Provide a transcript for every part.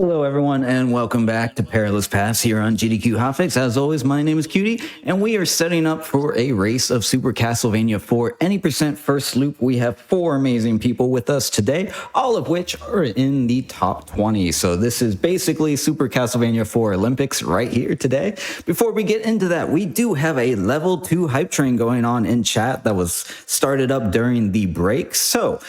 Hello, everyone, and welcome back to Perilous Pass here on GDQ Hotfix. As always, my name is Cutie, and we are setting up for a race of Super Castlevania 4 any percent first loop. We have 4 amazing people with us today, all of which are in the top 20. So this is basically Super Castlevania 4 Olympics right here today. Before we get into that, we do have a level 2 hype train going on in chat that was started up during the break. So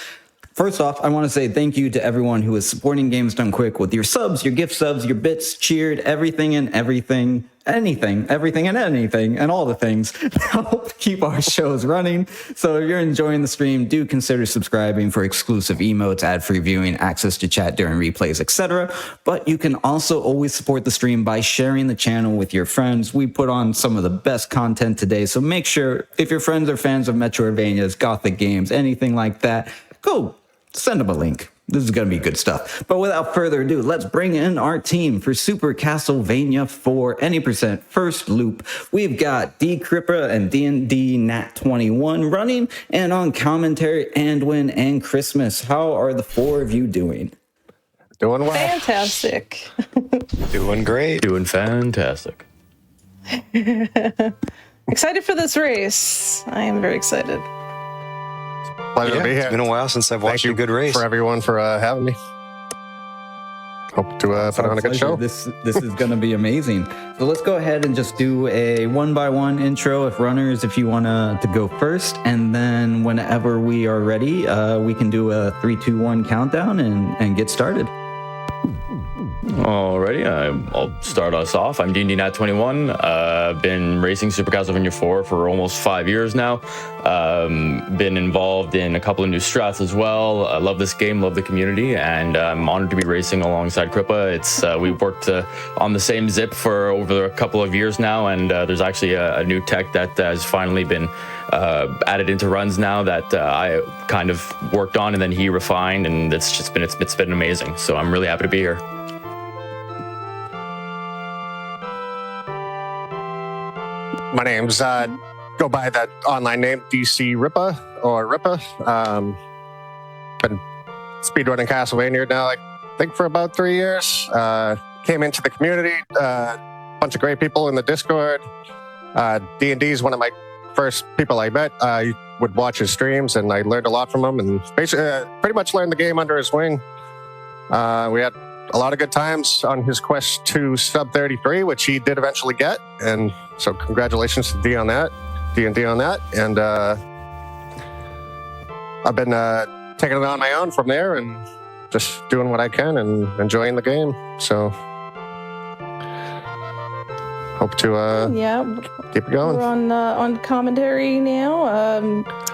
first off, I want to say thank you to everyone who is supporting Games Done Quick with your subs, your gift subs, your bits, cheered, everything and anything, and all the things to help keep our shows running. So if you're enjoying the stream, do consider subscribing for exclusive emotes, ad-free viewing, access to chat during replays, etc. But you can also always support the stream by sharing the channel with your friends. We put on some of the best content today, so make sure if your friends are fans of Metroidvanias, Gothic games, anything like that, go send them a link. This is going to be good stuff. But without further ado, let's bring in our team for Super Castlevania 4 any percent first loop. We've got D. Crippa and D&D Nat 21 running, and on commentary, Anduin and Christmas. How are the 4 of you doing? Doing well. Fantastic. Doing great. Doing fantastic. Excited for this race. I am very excited. Pleasure to be here. It's been a while since I've watched a good race. For everyone for having me. Hope to put on a good show. This is going to be amazing. So let's go ahead and just do a one-by-one intro if you want to go first. And then whenever we are ready, we can do a 3, 2, 1 countdown and get started. Alrighty, I'll start us off. I'm D&D Nat 21. I've been racing Super Castlevania 4 for almost 5 years now. Been involved in a couple of new strats as well. I love this game, love the community, and I'm honored to be racing alongside Crippa. We've worked on the same zip for over a couple of years now, and there's actually a new tech that has finally been added into runs now that I kind of worked on and then he refined, and it's been amazing. So I'm really happy to be here. My name's go by that online name DC Rippa or Rippa. Been speedrunning Castlevania now, I think, for about 3 years. Came into the community, bunch of great people in the Discord. D&D is one of my first people I met. I would watch his streams and I learned a lot from him, and basically pretty much learned the game under his wing. We had a lot of good times on his quest to sub 33, which he did eventually get, and so congratulations to D on that, D&D on that. And I've been taking it on my own from there and just doing what I can and enjoying the game. So hope to keep it going. We're on commentary now.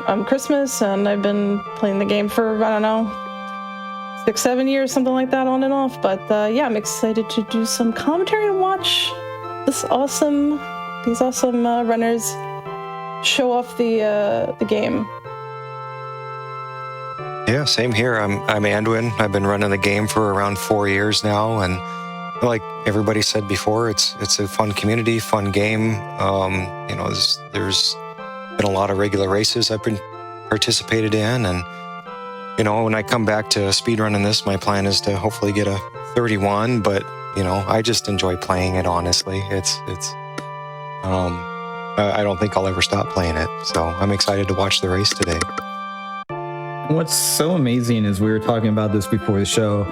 I'm Christmas, and I've been playing the game for, I don't know, 6, 7 years, something like that, on and off. But I'm excited to do some commentary and watch these awesome runners show off the game. Yeah, same here. I'm Anduin. I've been running the game for around 4 years now, and like everybody said before, it's a fun community, fun game. There's been a lot of regular races I've been participated in, and when I come back to speedrunning this, my plan is to hopefully get a 31, but, I just enjoy playing it, honestly. I don't think I'll ever stop playing it, so I'm excited to watch the race today. What's so amazing is we were talking about this before the show.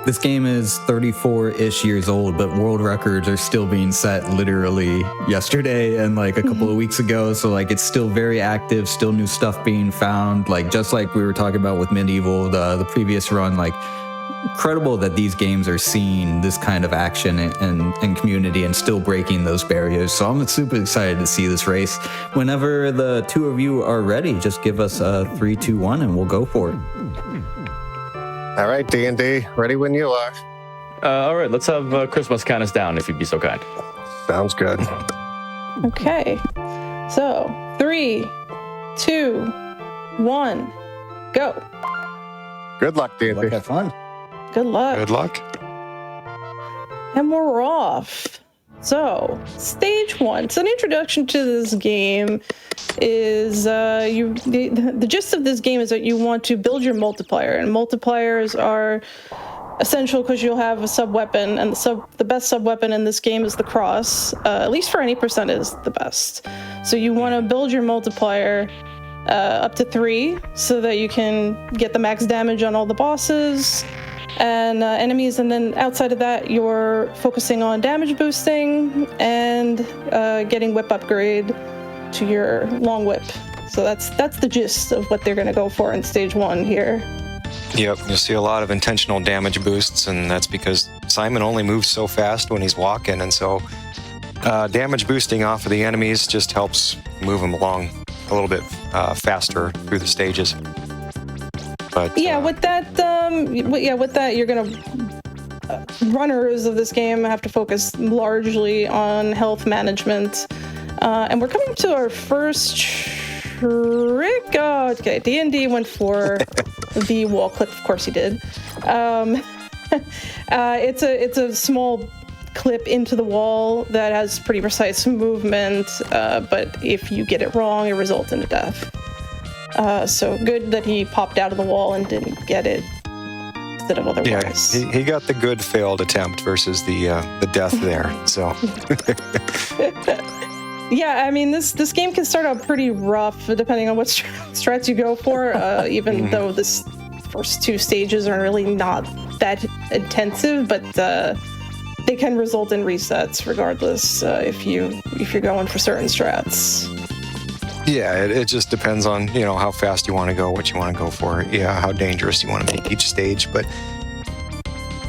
This game is 34-ish years old, but world records are still being set literally yesterday and like a couple of weeks ago. So like it's still very active, still new stuff being found. Like just like we were talking about with Medieval, the previous run, like incredible that these games are seeing this kind of action and community and still breaking those barriers. So I'm super excited to see this race. Whenever the 2 of you are ready, just give us a 3, 2, 1 and we'll go for it. All right, D&D, ready when you are. All right, let's have Christmas count us down, if you'd be so kind. Sounds good. Okay, so 3, 2, 1, go. Good luck, D&D. Like have fun. Good luck. Good luck. And we're off. So, stage 1. So, an introduction to this game is the gist of this game is that you want to build your multiplier, and multipliers are essential because you'll have a sub weapon, and the best sub weapon in this game is the cross. At least for any percent is the best. So you want to build your multiplier up to 3 so that you can get the max damage on all the bosses and enemies, and then outside of that you're focusing on damage boosting and getting whip upgrade to your long whip. So that's the gist of what they're going to go for in stage 1 here. Yep, you'll see a lot of intentional damage boosts, and that's because Simon only moves so fast when he's walking, and so damage boosting off of the enemies just helps move them along a little bit faster through the stages. But yeah, with that, you're gonna runners of this game have to focus largely on health management, and we're coming to our first trick. Oh, okay, D&D went for the wall clip. Of course he did. It's a small clip into the wall that has pretty precise movement, but if you get it wrong, it results in a death. So good that he popped out of the wall and didn't get it instead of otherwise. Yeah, he got the good failed attempt versus the death there. So. Yeah, I mean, this game can start out pretty rough depending on what strats you go for, even though this first 2 stages are really not that intensive, but they can result in resets regardless if you're going for certain strats. Yeah, it just depends on, how fast you want to go, what you want to go for, how dangerous you want to make each stage. But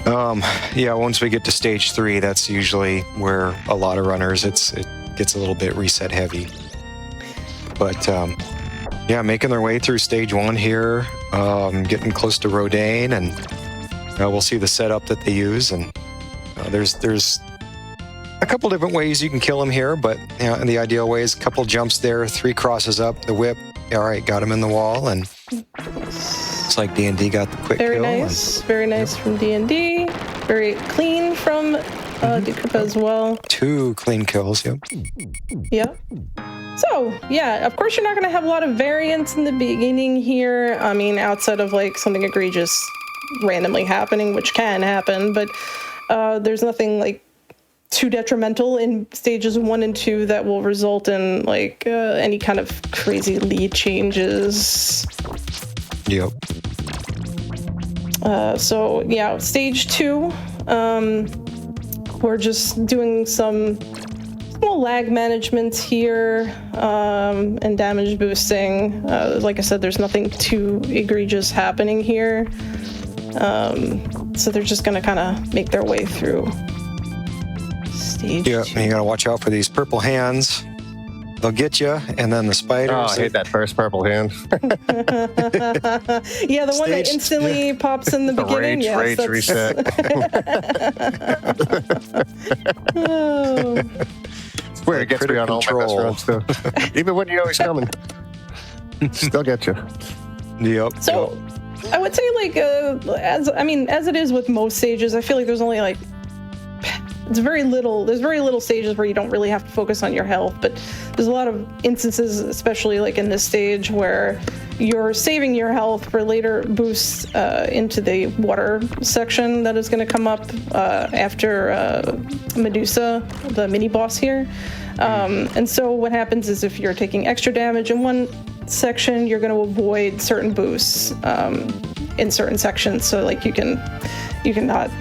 once we get to stage 3, that's usually where a lot of runners, it gets a little bit reset heavy. But making their way through stage 1 here, getting close to Rodane, and we'll see the setup that they use. And there's a couple different ways you can kill him here, but in the ideal way is a couple jumps there, 3 crosses up, the whip. All right, got him in the wall, and looks like D&D got the quick very kill. Very nice from D&D. Very clean from Decrypa as well. 2 clean kills, yep. Yep. So, yeah, of course you're not going to have a lot of variance in the beginning here. I mean, outside of like something egregious randomly happening, which can happen, but there's nothing like too detrimental in stages 1 and 2 that will result in like any kind of crazy lead changes. Yep. So yeah, stage 2, we're just doing some small lag management here and damage boosting. Like I said, there's nothing too egregious happening here. So they're just gonna kind of make their way through stage 2. And you gotta watch out for these purple hands. They'll get you, and then the spiders. Oh, I hate that first purple hand. Yeah, the one that instantly pops in the beginning. Rage reset. Oh. It's where it gets me on all my best runs, too. Even when you know he's coming. Still get you. Yep. So, I would say, like, as it is with most stages, I feel like there's only, like, there's very little stages where you don't really have to focus on your health, but there's a lot of instances, especially like in this stage, where you're saving your health for later boosts into the water section that is going to come up after Medusa, the mini boss here. And so what happens is if you're taking extra damage in one section, you're going to avoid certain boosts in certain sections, so like you can not,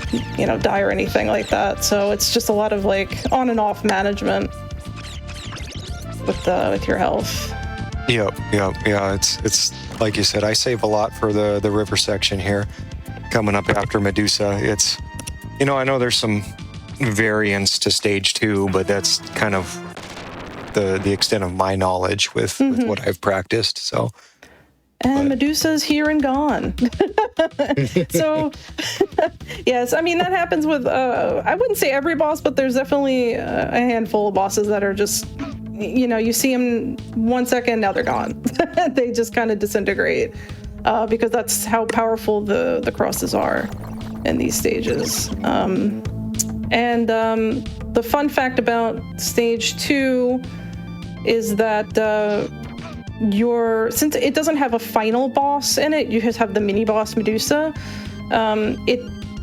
die or anything like that. So it's just a lot of like on and off management with your health. Yep. Yeah, it's like you said, I save a lot for the river section here coming up after Medusa. It's, I know there's some variance to stage 2, but that's kind of the extent of my knowledge with what I've practiced. So. And Medusa's here and gone. So, yes, I mean, that happens with, I wouldn't say every boss, but there's definitely a handful of bosses that are just, you see them 1 second, now they're gone. They just kind of disintegrate because that's how powerful the crosses are in these stages. And the fun fact about stage 2 is that since it doesn't have a final boss in it, you just have the mini boss Medusa.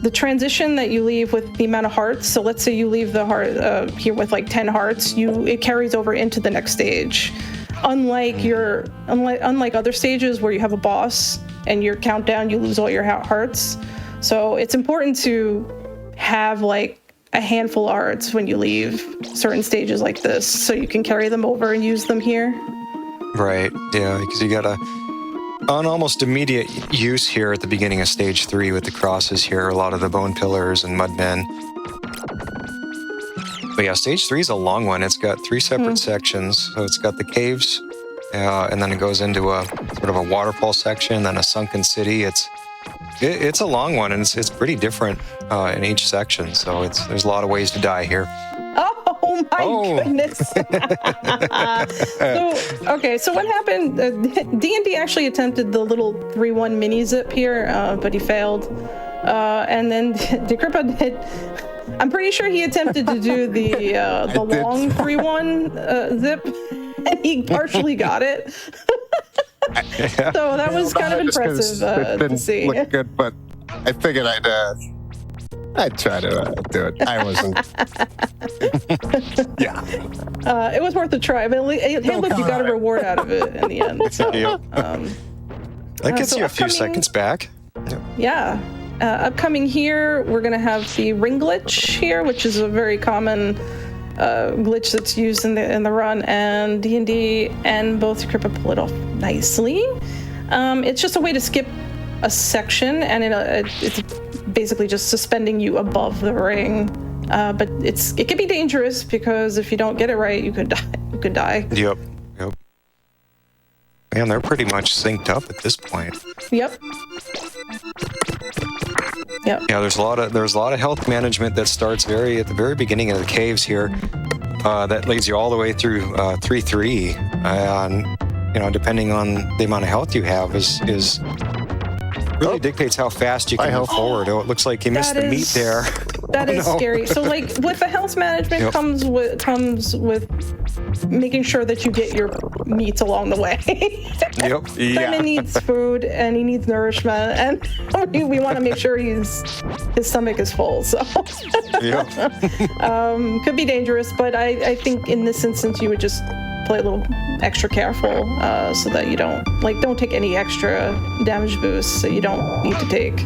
the transition that you leave with the amount of hearts. So let's say you leave the heart here with like 10 hearts, it carries over into the next stage. Unlike other stages where you have a boss and your countdown, you lose all your hearts. So it's important to have like a handful of hearts when you leave certain stages like this, so you can carry them over and use them here. Right. Yeah, because you got an almost immediate use here at the beginning of stage 3 with the crosses here, a lot of the bone pillars and mudmen. But yeah, stage 3 is a long one. It's got 3 separate sections. So it's got the caves, and then it goes into a sort of a waterfall section, then a sunken city. It's a long one, and it's pretty different in each section. So there's a lot of ways to die here. Oh my goodness. So what happened? D&D actually attempted the little 3-1 mini zip here, but he failed. And then Decrypa did. I'm pretty sure he attempted to do the long 3-1 zip, and he partially got it. So that was kind of impressive to see. Look good, but I figured I'd try to do it. I wasn't. Yeah. It was worth a try, but hey, look, you got a reward out of it in the end. So, that gets you a few seconds back. Yeah. Upcoming here, we're going to have the ring glitch here, which is a very common glitch that's used in the run, and D&D and both Decrypa pull it off nicely. It's just a way to skip a section, and it's basically just suspending you above the ring. But it can be dangerous because if you don't get it right, you could die. Yep. Man, they're pretty much synced up at this point. Yep. Yeah, there's a lot of health management that starts at the very beginning of the caves here. That leads you all the way through 3-3. And depending on the amount of health you have is really dictates how fast you can move forward. Oh, it looks like you missed the meat there. That is scary. So, like, with the health management comes with making sure that you get your meats along the way. Yep. Simon needs food and he needs nourishment, and we want to make sure his stomach is full. So, could be dangerous, but I think in this instance you would just play a little extra careful so that you don't take any extra damage boosts that you don't need to take.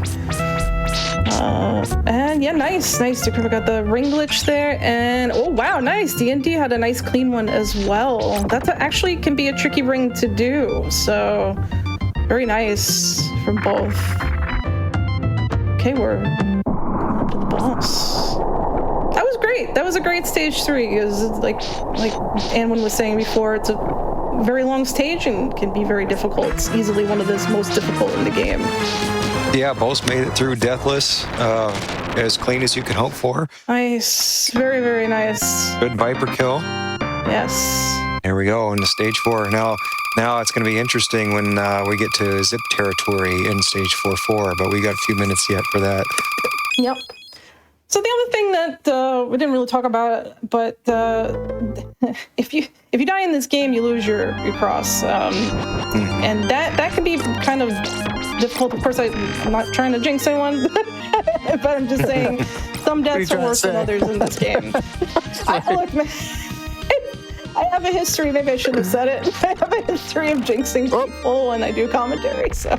And yeah, nice. Decrypa got the ring glitch there, and oh wow, nice. D&D had a nice clean one as well. That actually can be a tricky ring to do, so very nice from both. Okay, we're up to the boss. That was great. That was a great stage 3. It was like Anwin was saying before, it's a very long stage and can be very difficult. It's easily one of the most difficult in the game. Yeah, both made it through deathless, as clean as you could hope for. Nice. Very, very nice. Good Viper kill. Yes. Here we go into stage 4. Now it's going to be interesting when we get to zip territory in stage 4-4, but we got a few minutes yet for that. Yep. So the other thing that we didn't really talk about, but if you die in this game, you lose your cross, and that can be kind of difficult. Of course, I'm not trying to jinx anyone, but I'm just saying some deaths are worse than others in this game. Look, man, I have a history. Maybe I shouldn't have said it. I have a history of jinxing people when I do commentary. So,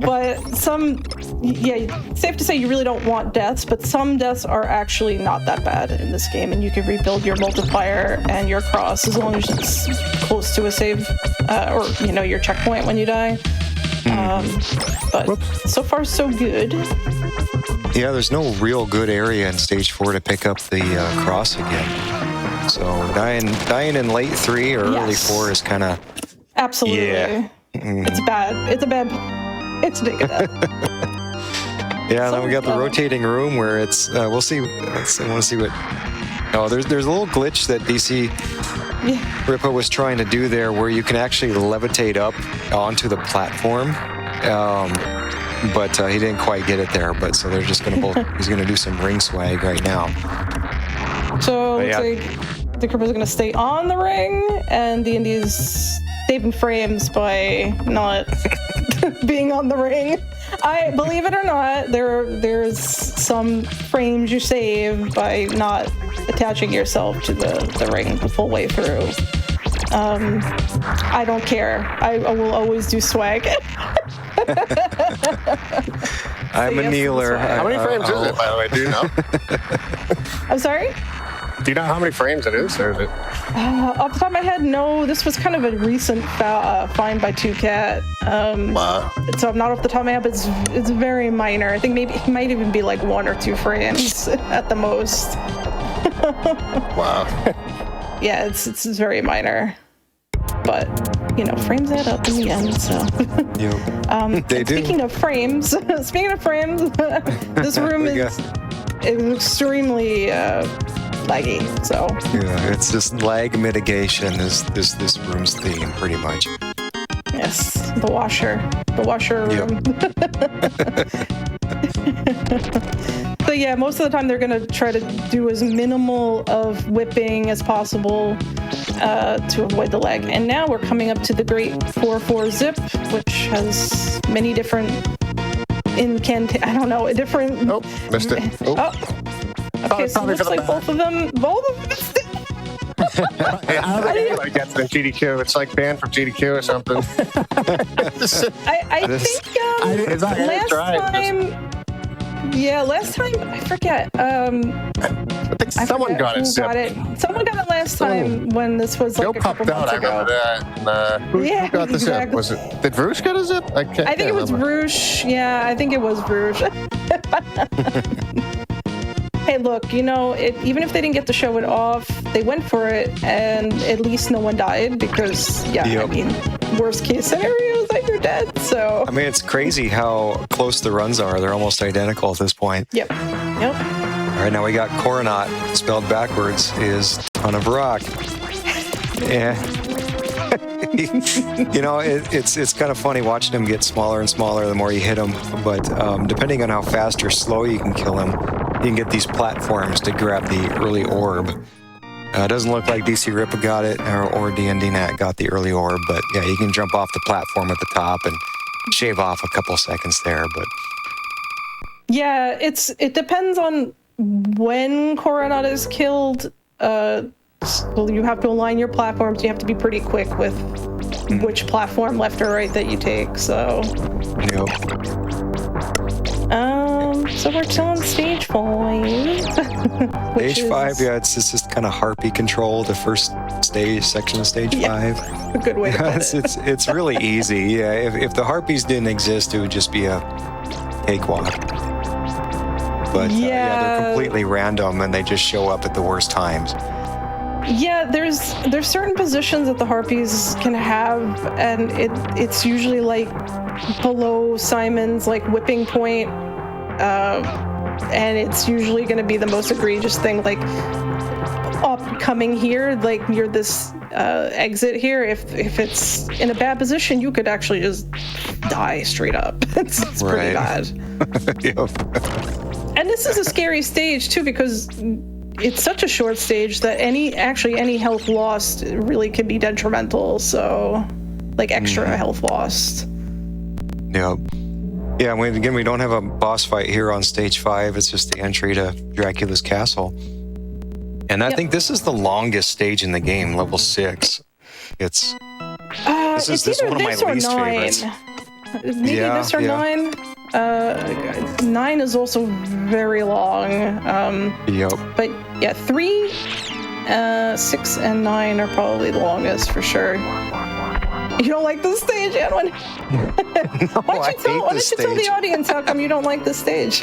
but safe to say you really don't want deaths. But some deaths are actually not that bad in this game, and you can rebuild your multiplier and your cross as long as it's close to a save or your checkpoint when you die. But so far so good. Yeah, there's no real good area in stage 4 to pick up the cross again. So dying in late 3 or early 4 is kind of absolutely. Yeah. It's bad. It's negative. Yeah, and then we got the rotating room where it's we'll see. I want to see what. Oh, there's a little glitch that DC Ripa was trying to do there, where you can actually levitate up onto the platform. But he didn't quite get it there. But so they're just he's gonna do some ring swag right now. So looks like Decrypa is gonna stay on the ring, and D&D is saving frames by not being on the ring. I believe it or not, there's some frames you save by not attaching yourself to the ring the full way through. I don't care. I will always do swag. I'm a kneeler. How many frames is it, by the way? Do you know? I'm sorry? Do you know how many frames it is, or is it? Off the top of my head, no. This was kind of a recent find by 2Cat. So I'm not off the top of my head, but it's very minor. I think maybe it might even be like 1 or 2 frames at the most. Wow. Yeah, it's very minor. But, frames add up in the end, so. Yep. They do. Speaking of frames, this room is extremely laggy, so. Yeah, it's just lag mitigation is this room's theme, pretty much. Yes, the washer room. So yeah, most of the time they're gonna try to do as minimal of whipping as possible to avoid the lag. And now we're coming up to the great 4-4 zip, which has many different different. Oh, missed it. Oh. Okay, so it looks like both of them missed it. Hey, I don't think anybody gets it in GDQ. It's like banned from GDQ or something. I think last time I forget. I think someone got it. Someone got it last time when this was like Joe a couple popped out. months I ago. remember that. Who got the zip? Exactly. Was it? Did Voosh get a zip? I think it was Voosh. Yeah, I think it was Voosh. Hey, look, even if they didn't get to show it off, they went for it, and at least no one died because, I mean, worst case scenario is that you're dead, so. I mean, it's crazy how close the runs are. They're almost identical at this point. Yep. All right, now we got Coronat, spelled backwards, is ton of rock. Yeah. It's kind of funny watching him get smaller and smaller the more you hit him, but depending on how fast or slow you can kill him, you can get these platforms to grab the early orb. It doesn't look like DC Ripa got it or D&D Nat got the early orb, but yeah, you can jump off the platform at the top and shave off a couple seconds there. But yeah, it depends on when Coronat is killed. So you have to align your platforms. You have to be pretty quick with which platform left or right that you take. So. Yep. So we're still on stage 5. Stage 5, yeah, it's just kind of harpy control, the first section of stage 5. A good way to put it. It's really easy. Yeah, if the harpies didn't exist, it would just be a cakewalk. But they're completely random and they just show up at the worst times. Yeah, there's certain positions that the harpies can have, and it's usually like below Simon's like whipping point, and it's usually going to be the most egregious thing, like up coming here, like near this exit here. If it's in a bad position, you could actually just die straight up. It's pretty bad. Yep. And this is a scary stage too, because it's such a short stage that any health lost really can be detrimental. So, like extra health lost. Yep. Yeah, we don't have a boss fight here on stage 5. It's just the entry to Dracula's castle. And I think this is the longest stage in the game, level 6. This is one of my least favorites. Maybe this or 9. 9 is also very long. Yep. But yeah, 3, 6, and 9 are probably the longest for sure. You don't like this stage, Edwin? Why don't you tell the audience how come you don't like this stage?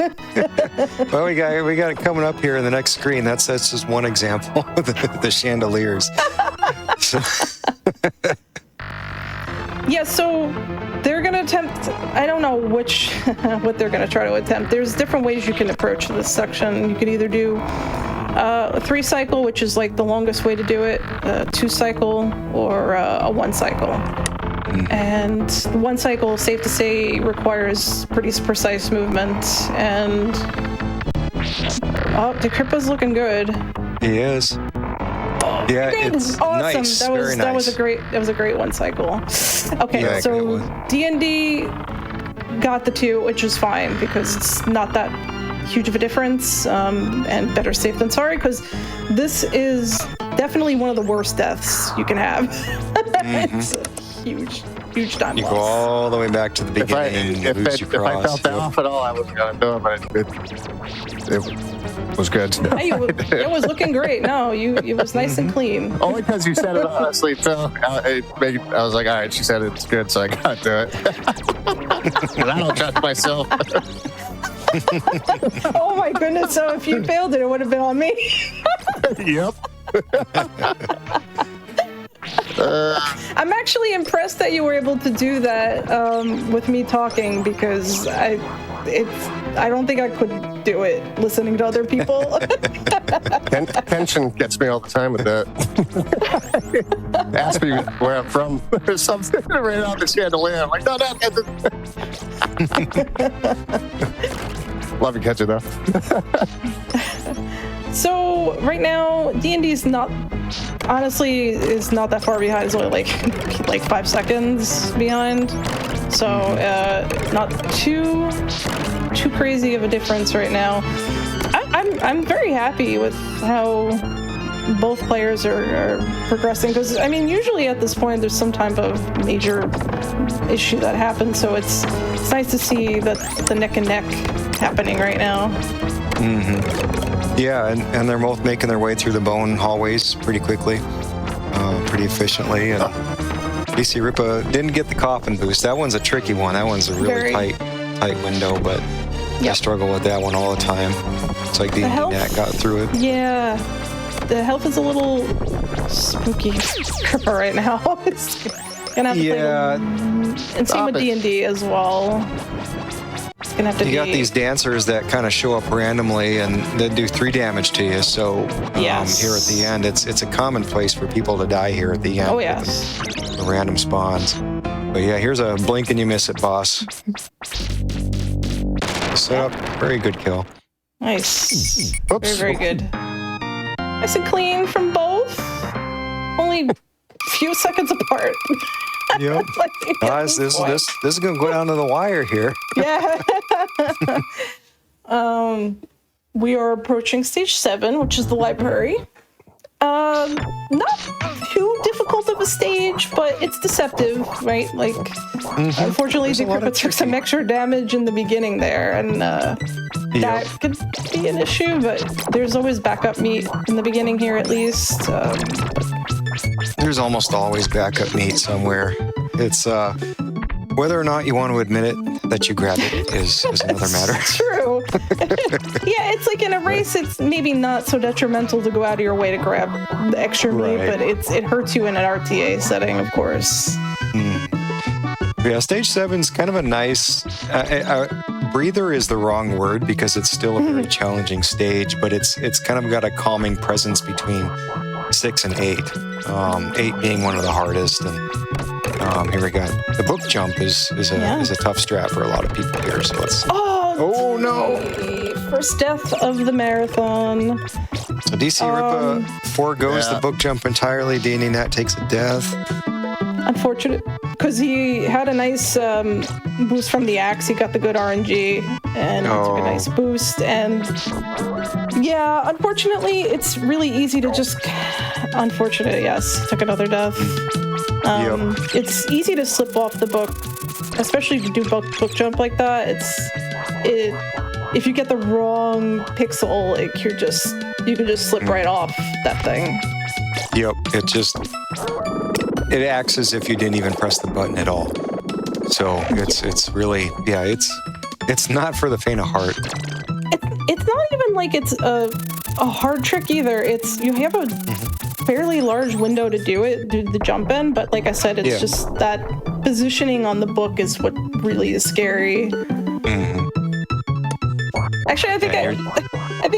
Well, we got it coming up here in the next screen. That's just one example. the chandeliers. Yeah, so they're gonna attempt. I don't know what they're gonna try to attempt. There's different ways you can approach this section. You could either do a 3 cycle, which is like the longest way to do it, 2 cycle, or a 1 cycle. And the 1 cycle, safe to say, requires pretty precise movement. And the Kripa's looking good. He is. Yeah, it's awesome. Nice. That was a great 1 cycle. Okay, yeah, so D&D got the 2, which is fine because it's not that huge of a difference, and better safe than sorry, because this is definitely one of the worst deaths you can have. It's a huge time You loss. go all the way back to the If I, beginning. if, lose it, your if I cross. felt that off at all, I wasn't going to do it, but it was good. Hey, it was looking great. No, it was nice and clean. Only because you said it honestly, too. I was like, all right, she said it's good, so I got to do it. And I don't trust myself. Oh my goodness! So if you failed it would have been on me. Yep. I'm actually impressed that you were able to do that with me talking, because I don't think I could do it listening to other people. Tension gets me all the time with that. Ask me where I'm from or something. Right off the chandelier. I'm like, no. Love you, catch it though. So right now, D&D is not that far behind. It's only like 5 seconds behind. So not too crazy of a difference right now. I'm very happy with how both players are progressing, because I mean, usually at this point there's some type of major issue that happens, so it's nice to see that the neck and neck happening right now. Yeah, and they're both making their way through the bone hallways pretty quickly, pretty efficiently. And DC Ripa didn't get the coffin boost. That one's a tricky one. That one's a really tight window, but I struggle with that one all the time. It's like the Nat got through it. Yeah, the health is a little spooky Ripa right now. It's gonna have to play and same with D&D as well. Gonna have to you got these dancers that kind of show up randomly and they do 3 damage to you. So here at the end, it's a commonplace for people to die here at the end. Oh yes, the random spawns. But yeah, here's a blink and you miss it, boss. Set up, very good kill. nice. Oops. Very good. Nice and clean from both. Only few seconds apart. Yep. Guys, this is gonna go down to the wire here. Yeah. We are approaching stage 7, which is the library. Not too difficult of a stage, but it's deceptive, right? Like, unfortunately, Decrypit took some extra damage in the beginning there, and that could be an issue, but there's always backup meat in the beginning here, at least. There's almost always backup meat somewhere. It's whether or not you want to admit it that you grabbed it is another matter. True. Yeah, it's like in a race, it's maybe not so detrimental to go out of your way to grab the extra meat, but it hurts you in an RTA setting, of course. Yeah, stage 7's kind of a nice breather is the wrong word because it's still a very challenging stage, but it's kind of got a calming presence between 6 and 8. 8 being one of the hardest, and here we go. The book jump is a tough strat for a lot of people here. So let's. Oh no! First death of the marathon. So DC Ripa foregoes the book jump entirely. D&D Nat takes a death. Unfortunate, because he had a nice boost from the axe. He got the good RNG and took a nice boost. And yeah, unfortunately, it's really easy to just. Unfortunate, yes, took another death. It's easy to slip off the book, especially to do book jump like that. If you get the wrong pixel, you can just slip right off that thing. Yep, it acts as if you didn't even press the button at all. So it's really it's not for the faint of heart. It's not even like it's a hard trick either. You have a fairly large window to do the jump in, but like I said, it's just that positioning on the book is what really is scary. Actually, I think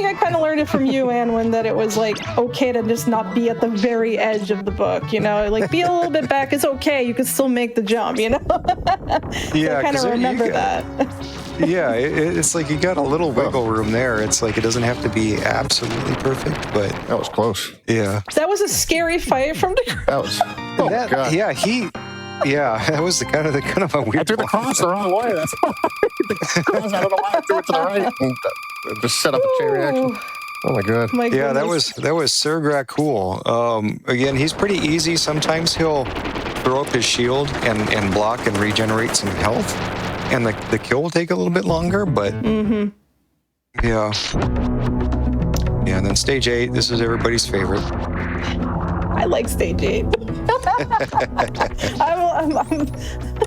I kind of learned it from you, Anwin, that it was like okay to just not be at the very edge of the book, like be a little bit back is okay. You can still make the jump, Yeah, so I kind of remember that. Yeah, it's like you got a little wiggle room there. It's like it doesn't have to be absolutely perfect, but that was close. Yeah, that was a scary fight from the. That was. God. Yeah, Yeah, that was kind of a weird. I threw the one. cross the wrong way. That's why. The cross, I don't know why I threw it to the right. And just set up a chain reaction. Ooh, Oh my god. my Yeah, goodness. that was Sergrak cool. Again, he's pretty easy. Sometimes he'll throw up his shield and block and regenerate some health, and the kill will take a little bit longer. But yeah. And then stage 8. This is everybody's favorite. I like stage 8.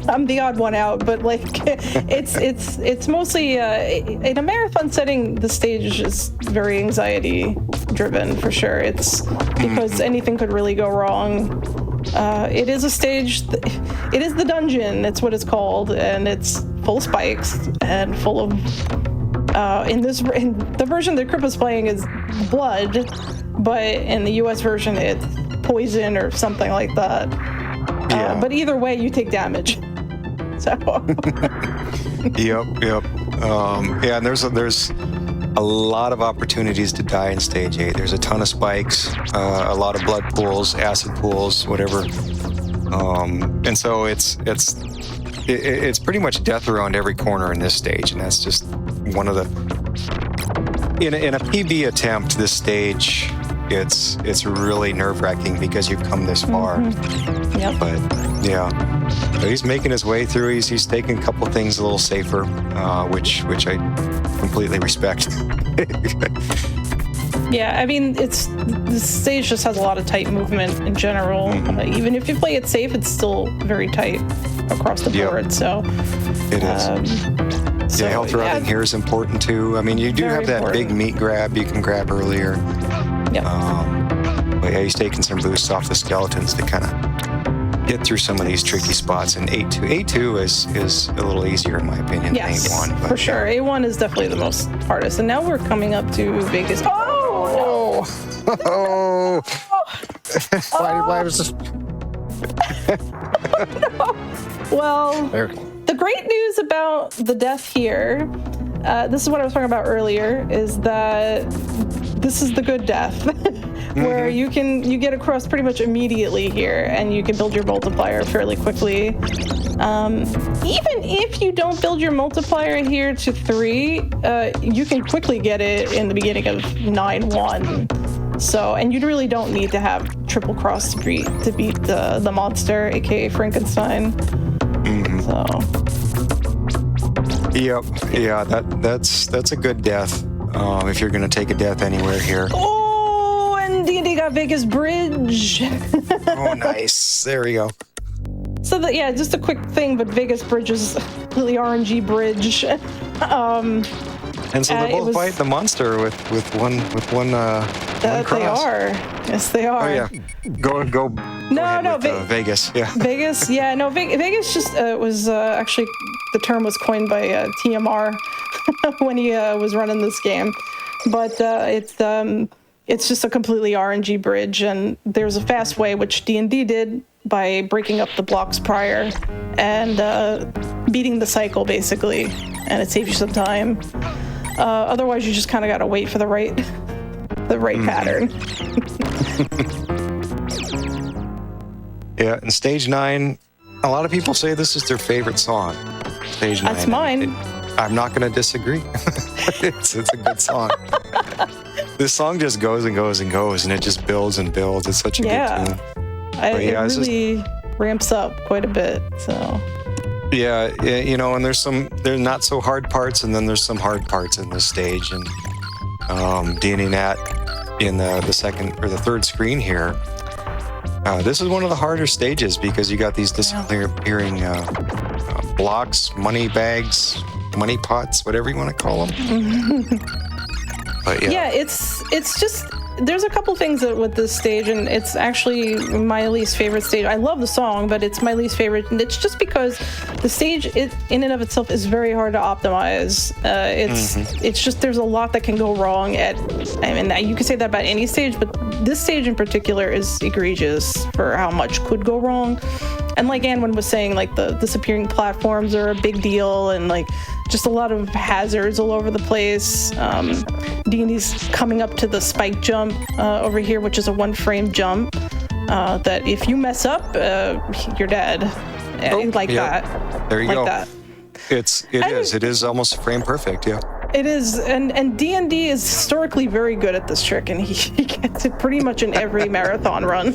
I'm the odd one out, but like it's mostly in a marathon setting. The stage is very anxiety driven for sure. It's because anything could really go wrong. It is a stage. It is the dungeon. That's what it's called, and it's full of spikes and full of. In the version that Kripa's playing is blood, but in the US version it's poison or something like that. Yeah. But either way, you take damage. So. Yep. Yeah, and there's a lot of opportunities to die in stage 8. There's a ton of spikes, a lot of blood pools, acid pools, whatever. And so it's pretty much death around every corner in this stage, and that's just one of the. In a PB attempt, this stage, it's really nerve-wracking because you've come this far. Yep. But yeah, so he's making his way through. He's taking a couple things a little safer, which I completely respect. Yeah, I mean, the stage just has a lot of tight movement in general. Even if you play it safe, it's still very tight across the board. So it is. So, health routing here is important too. I mean, you do have that big meat grab you can grab earlier. Yep. But yeah, he's taking some boosts off the skeletons to kind of get through some of these tricky spots. And A2 is a little easier in my opinion yes, than A1. But for sure. A1 is definitely the most hardest. And now we're coming up to Vegas. Oh! Oh! Why was this? No. Well, There. the great news about the death here, this is what I was talking about earlier, is that this is the good death, where you get across pretty much immediately here, and you can build your multiplier fairly quickly. Even if you don't build your multiplier here to 3, you can quickly get it in the beginning of 9-1. So, and you really don't need to have triple cross to beat the monster, aka Frankenstein. So. Yep. Yeah, that's a good death. If you're going to take a death anywhere here. Oh, and D&D got Vegas Bridge. Oh, nice. There we go. So just a quick thing, but Vegas Bridge is a completely RNG bridge. And so they're both fighting the monster with one cross. They are. Yes, they are. Oh yeah. Go ahead with, Vegas. Yeah. Vegas. Yeah. No. Vegas just was actually the term was coined by TMR when he was running this game, but it's just a completely RNG bridge, and there's a fast way which D&D did by breaking up the blocks prior and beating the cycle basically, and it saves you some time. Otherwise, you just kind of got to wait for the right pattern. Yeah, and stage 9, a lot of people say this is their favorite song. Stage 9. That's mine. I'm not going to disagree. It's a good song. This song just goes and goes and goes, and it just builds and builds. It's such a good tune. It really ramps up quite a bit. So. Yeah, and there's not so hard parts, and then there's some hard parts in this stage. And D&D Nat in the second or the third screen here, this is one of the harder stages because you got these disappearing blocks, money bags, money pots, whatever you want to call them. But yeah, it's just. There's a couple things with this stage, and it's actually my least favorite stage. I love the song, but it's my least favorite, and it's just because the stage, in and of itself, is very hard to optimize. It's just there's a lot that can go wrong you can say that about any stage, but this stage in particular is egregious for how much could go wrong. And like Anwin was saying, like the disappearing platforms are a big deal, and like just a lot of hazards all over the place. D&D's coming up to the spike jump over here, which is a 1-frame jump that if you mess up, you're dead. like yeah. that. There you like go. That. It is almost frame perfect. Yeah. It is, and D&D is historically very good at this trick, and he gets it pretty much in every marathon run.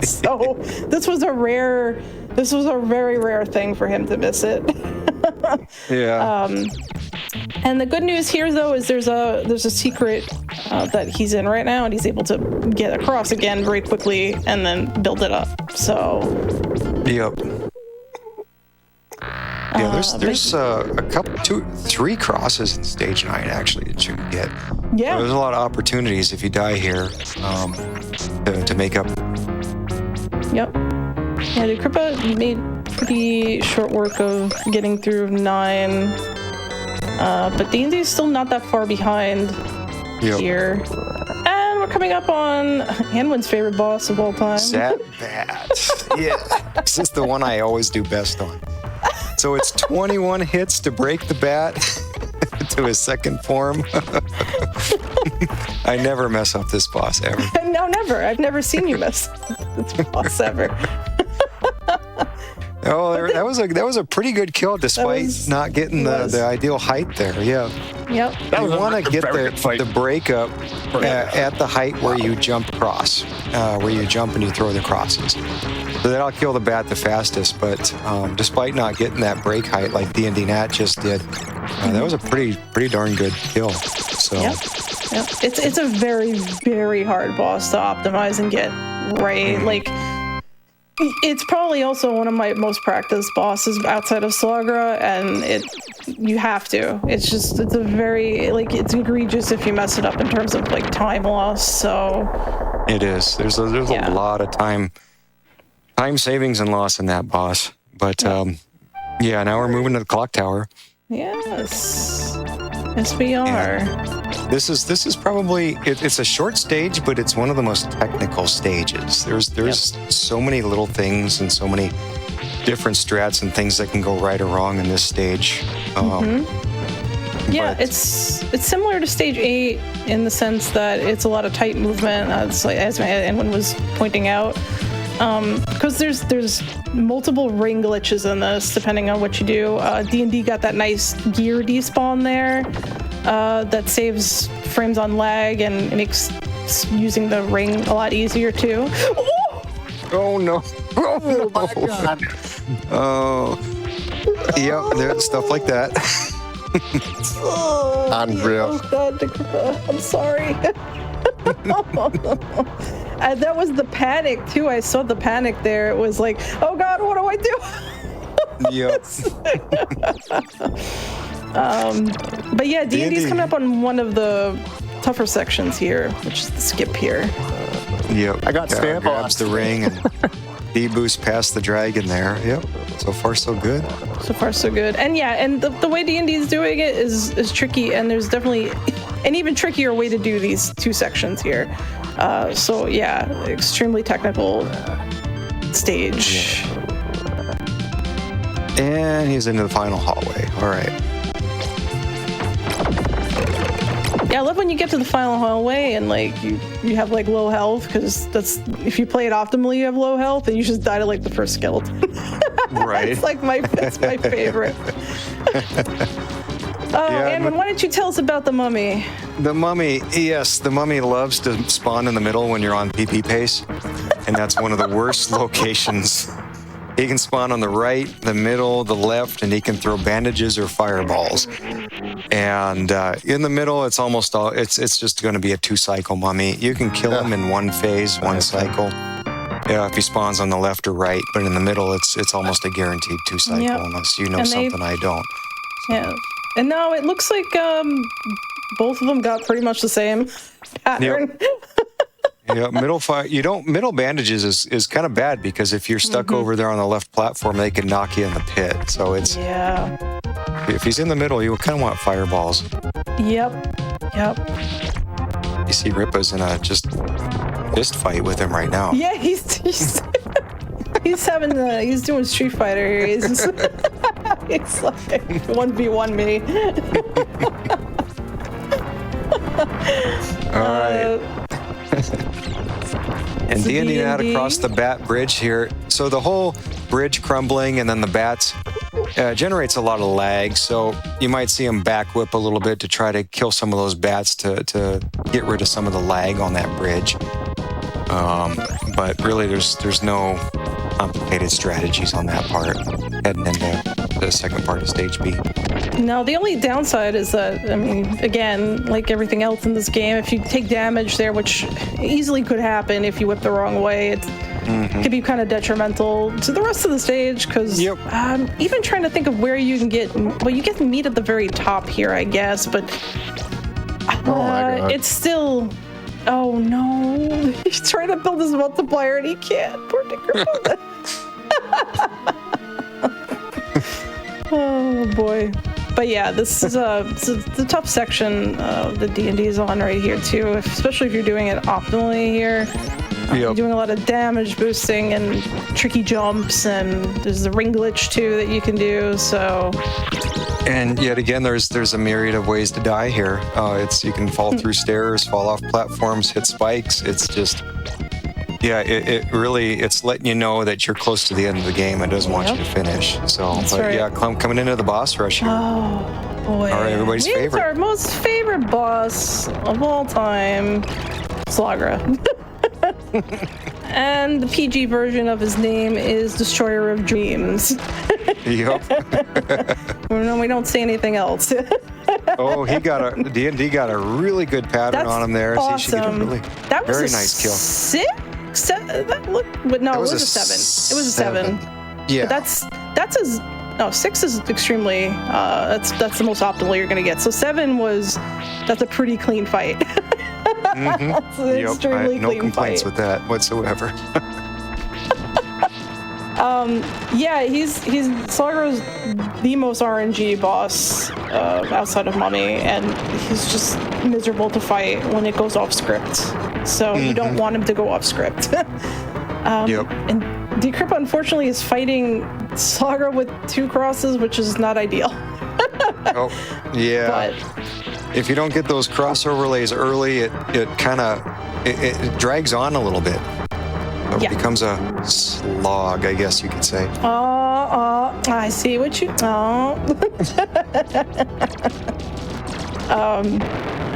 So this was a very rare thing for him to miss it. Yeah. And the good news here, though, is there's a secret that he's in right now, and he's able to get across again very quickly and then build it up. So. Yep. Yeah, there's a couple, 3 crosses in stage 9 actually that you can get. Yeah. So there's a lot of opportunities if you die here to make up. Yep. Yeah, the Kripa made pretty short work of getting through 9, but D&D is still not that far behind here. And we're coming up on Anwin's favorite boss of all time. Bat. Yeah, this is the one I always do best on. So it's 21 hits to break the bat to his second form. I never mess up this boss ever. No, never. I've never seen you mess this boss ever. Oh, that was a pretty good kill despite not getting the ideal height there. Yeah. Yep. You want to get the breakup at the height where you jump across, where you jump and you throw the crosses. So that'll kill the bat the fastest. But despite not getting that break height like D&D Nat just did, that was a pretty darn good kill. So. Yep. It's a very, very hard boss to optimize and get right. Like. It's probably also one of my most practiced bosses outside of Slagra, and you have to. It's a very, it's egregious if you mess it up in terms of like time loss. So it is. There's a lot of time savings and loss in that boss. But now we're moving to the clock tower. Yes, we are. And this is probably it's a short stage, but it's one of the most technical stages. There's so many little things and so many different strats and things that can go right or wrong in this stage. It's similar to stage 8 in the sense that it's a lot of tight movement. It's like, as Anwin was pointing out, because there's multiple ring glitches in this depending on what you do. D&D got that nice gear despawn there. That saves frames on lag and makes using the ring a lot easier too. Oh no! Oh my god! Oh, yeah, there's stuff like that. Unreal. Oh god, I'm sorry. And that was the panic too. I saw the panic there. It was like, oh god, what do I do? Yep. But yeah, D&D's coming up on one of the tougher sections here, which is the skip here. Yep. I got stamp grabs the ring and D-boost past the dragon there. Yep. So far, so good. So far, so good. And yeah, and the way D&D is doing it is tricky, and there's definitely an even trickier way to do these 2 sections here. So yeah, extremely technical stage. Yeah. And he's into the final hallway. All right. Yeah, I love when you get to the final hallway and like you have like low health, because that's, if you play it optimally, you have low health and you just die to like the first skeleton. Right. It's my favorite. Anwin, why don't you tell us about the mummy? The mummy, yes, the mummy loves to spawn in the middle when you're on PP pace, and that's one of the worst locations. He can spawn on the right, the middle, the left, and he can throw bandages or fireballs. And in the middle, it's almost all, it's just going to be a 2-cycle mummy. You can kill him in 1 phase, 1 cycle. Yeah, if he spawns on the left or right, but in the middle, it's almost a guaranteed 2-cycle, unless you know something I don't. Yeah. And now it looks like both of them got pretty much the same pattern. Yep. Yeah, middle bandages is kind of bad, because if you're stuck over there on the left platform, they can knock you in the pit. So it's if he's in the middle, you kind of want fireballs. Yep. You see Ripa's in a just fist fight with him right now. Yeah, he's he's doing Street Fighter here. He's like 1v1 me. All right. And So D&D that D&D. across the bat bridge here. So the whole bridge crumbling and then the bats generates a lot of lag. So you might see them back whip a little bit to try to kill some of those bats to get rid of some of the lag on that bridge. But really, there's no complicated strategies on that part heading into the second part of stage B. No, the only downside is that, I mean, again, like everything else in this game, if you take damage there, which easily could happen if you whip the wrong way, it could be kind of detrimental to the rest of the stage, because Yep. I'm even trying to think of where you can get, well, you get meat at the very top here, I guess, but Oh my God. it's still, oh no, he's trying to build his multiplier and he can't. Poor Dicker. Oh boy. But yeah, this is it's a tough section the D&D is on right here too, especially if you're doing it optimally here. You're doing a lot of damage boosting and tricky jumps, and there's the ring glitch too that you can do. So, And yet again, there's a myriad of ways to die here. You can fall through stairs, fall off platforms, hit spikes. It's just, yeah, it really, it's letting you know that you're close to the end of the game and doesn't want you to finish. So, That's but right. yeah, coming into the boss rush here. oh boy, All right, everybody's it's favorite. our most favorite boss of all time, Slagra. And the PG version of his name is Destroyer of Dreams. Yep. We don't say anything else. Oh, D&D got a really good pattern That's on him there. awesome. So you should get a really That was very a nice kill. 6? That look, but no, That it was was a a 7. It was a 7. Yeah. But that's as no 6 is extremely that's the most optimal you're gonna get. So 7 that's a pretty clean fight. It's an Yep, extremely no clean complaints fight. with that whatsoever. Yeah, he's Slagra's the most RNG boss outside of Mummy, and he's just miserable to fight when it goes off script. So you don't want him to go off script. Yep. And Decrypt unfortunately is fighting Slagra with 2 crosses, which is not ideal. Oh, yeah. But If you don't get those cross overlays early, it kind of it drags on a little bit. It becomes a slog, I guess you could say. I see what you.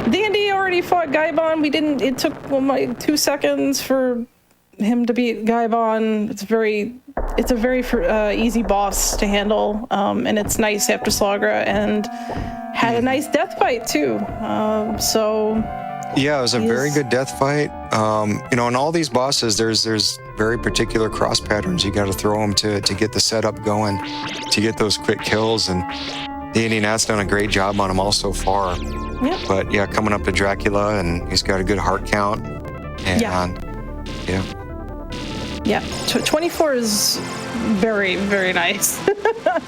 D&D already fought Gaibon. We didn't. It took 2 seconds for him to beat Gaibon. It's a very easy boss to handle, and it's nice after Slagra, and had a nice death fight too. Yeah, it was a very good death fight. In all these bosses, there's very particular cross patterns. You got to throw them to get the setup going, to get those quick kills. And D&D Nat's done a great job on them all so far. Yep. But yeah, coming up to Dracula, and he's got a good heart count. And Yeah, 24 is very, very nice.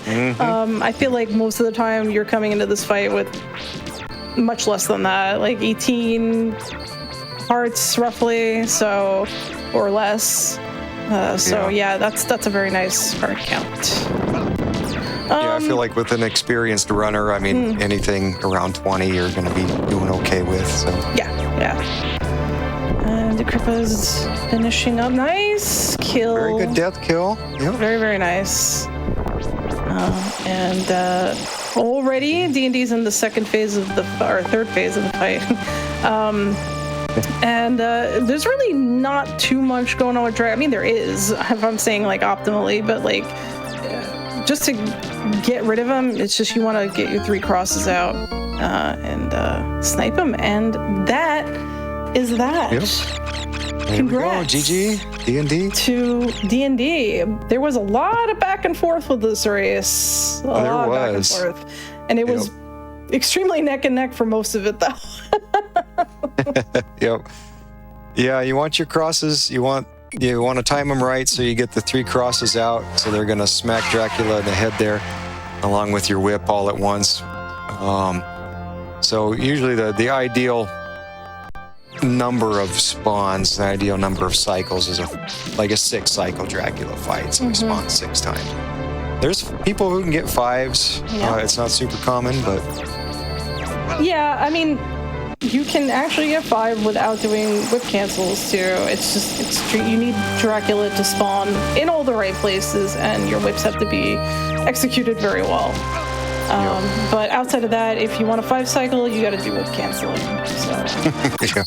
I feel like most of the time you're coming into this fight with much less than that, like 18 hearts roughly, or less. Yeah, that's a very nice heart count. Yeah, I feel like with an experienced runner, I mean, anything around 20 you're going to be doing okay with. So Yeah. And Decrypa's finishing up. Nice kill. very good death kill. Yep. Very, very nice. And already D&D's in the third phase of the fight. And there's really not too much going on with Drag. I mean, there is, if I'm saying like optimally, but like just to get rid of him, it's just you want to get your 3 crosses out and snipe him, and that is that. Yep. Congrats. There we go. GG. D&D. To D&D. There was a lot of back and forth with this race. There was. Back and forth. And it was extremely neck and neck for most of it, though. Yep. Yeah, you want your crosses. You want to time them right so you get the 3 crosses out. So they're going to smack Dracula in the head there, along with your whip all at once. So usually the ideal number of spawns, the ideal number of cycles is a 6-cycle Dracula fight. So he spawns 6 times. There's people who can get 5s. Yeah. It's not super common, but Yeah, I mean, You can actually get 5 without doing whip cancels too. It's just you need Dracula to spawn in all the right places, and your whips have to be executed very well. But outside of that, if you want a 5 cycle, you got to do whip canceling. So.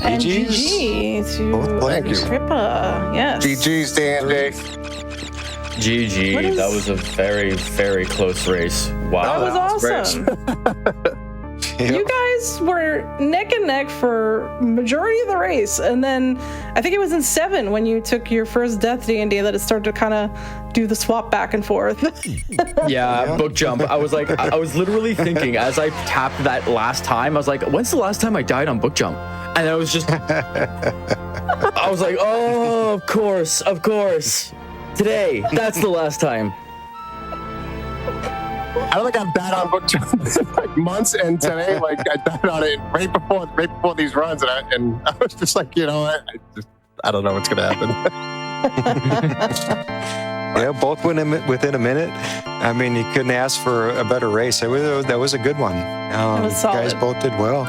And GG to Thank you. Kripa. Yes. GG's D&D. GG. That was a very, very close race. Wow. That was awesome. You guys were neck and neck for majority of the race, and then I think it was in 7 when you took your first death D&D that it started to kind of do the swap back and forth. Yeah, book jump. I was literally thinking as I tapped that last time, I was like, when's the last time I died on book jump? And I was just, I was like, oh, of course. Today, that's the last time. I don't think I've died on book jump in like months, and today, like I died on it right before these runs, and I was just like, you know what? I don't know what's gonna happen. Yeah, both within a minute. I mean, you couldn't ask for a better race. That was a good one. It was you guys solid. both did well.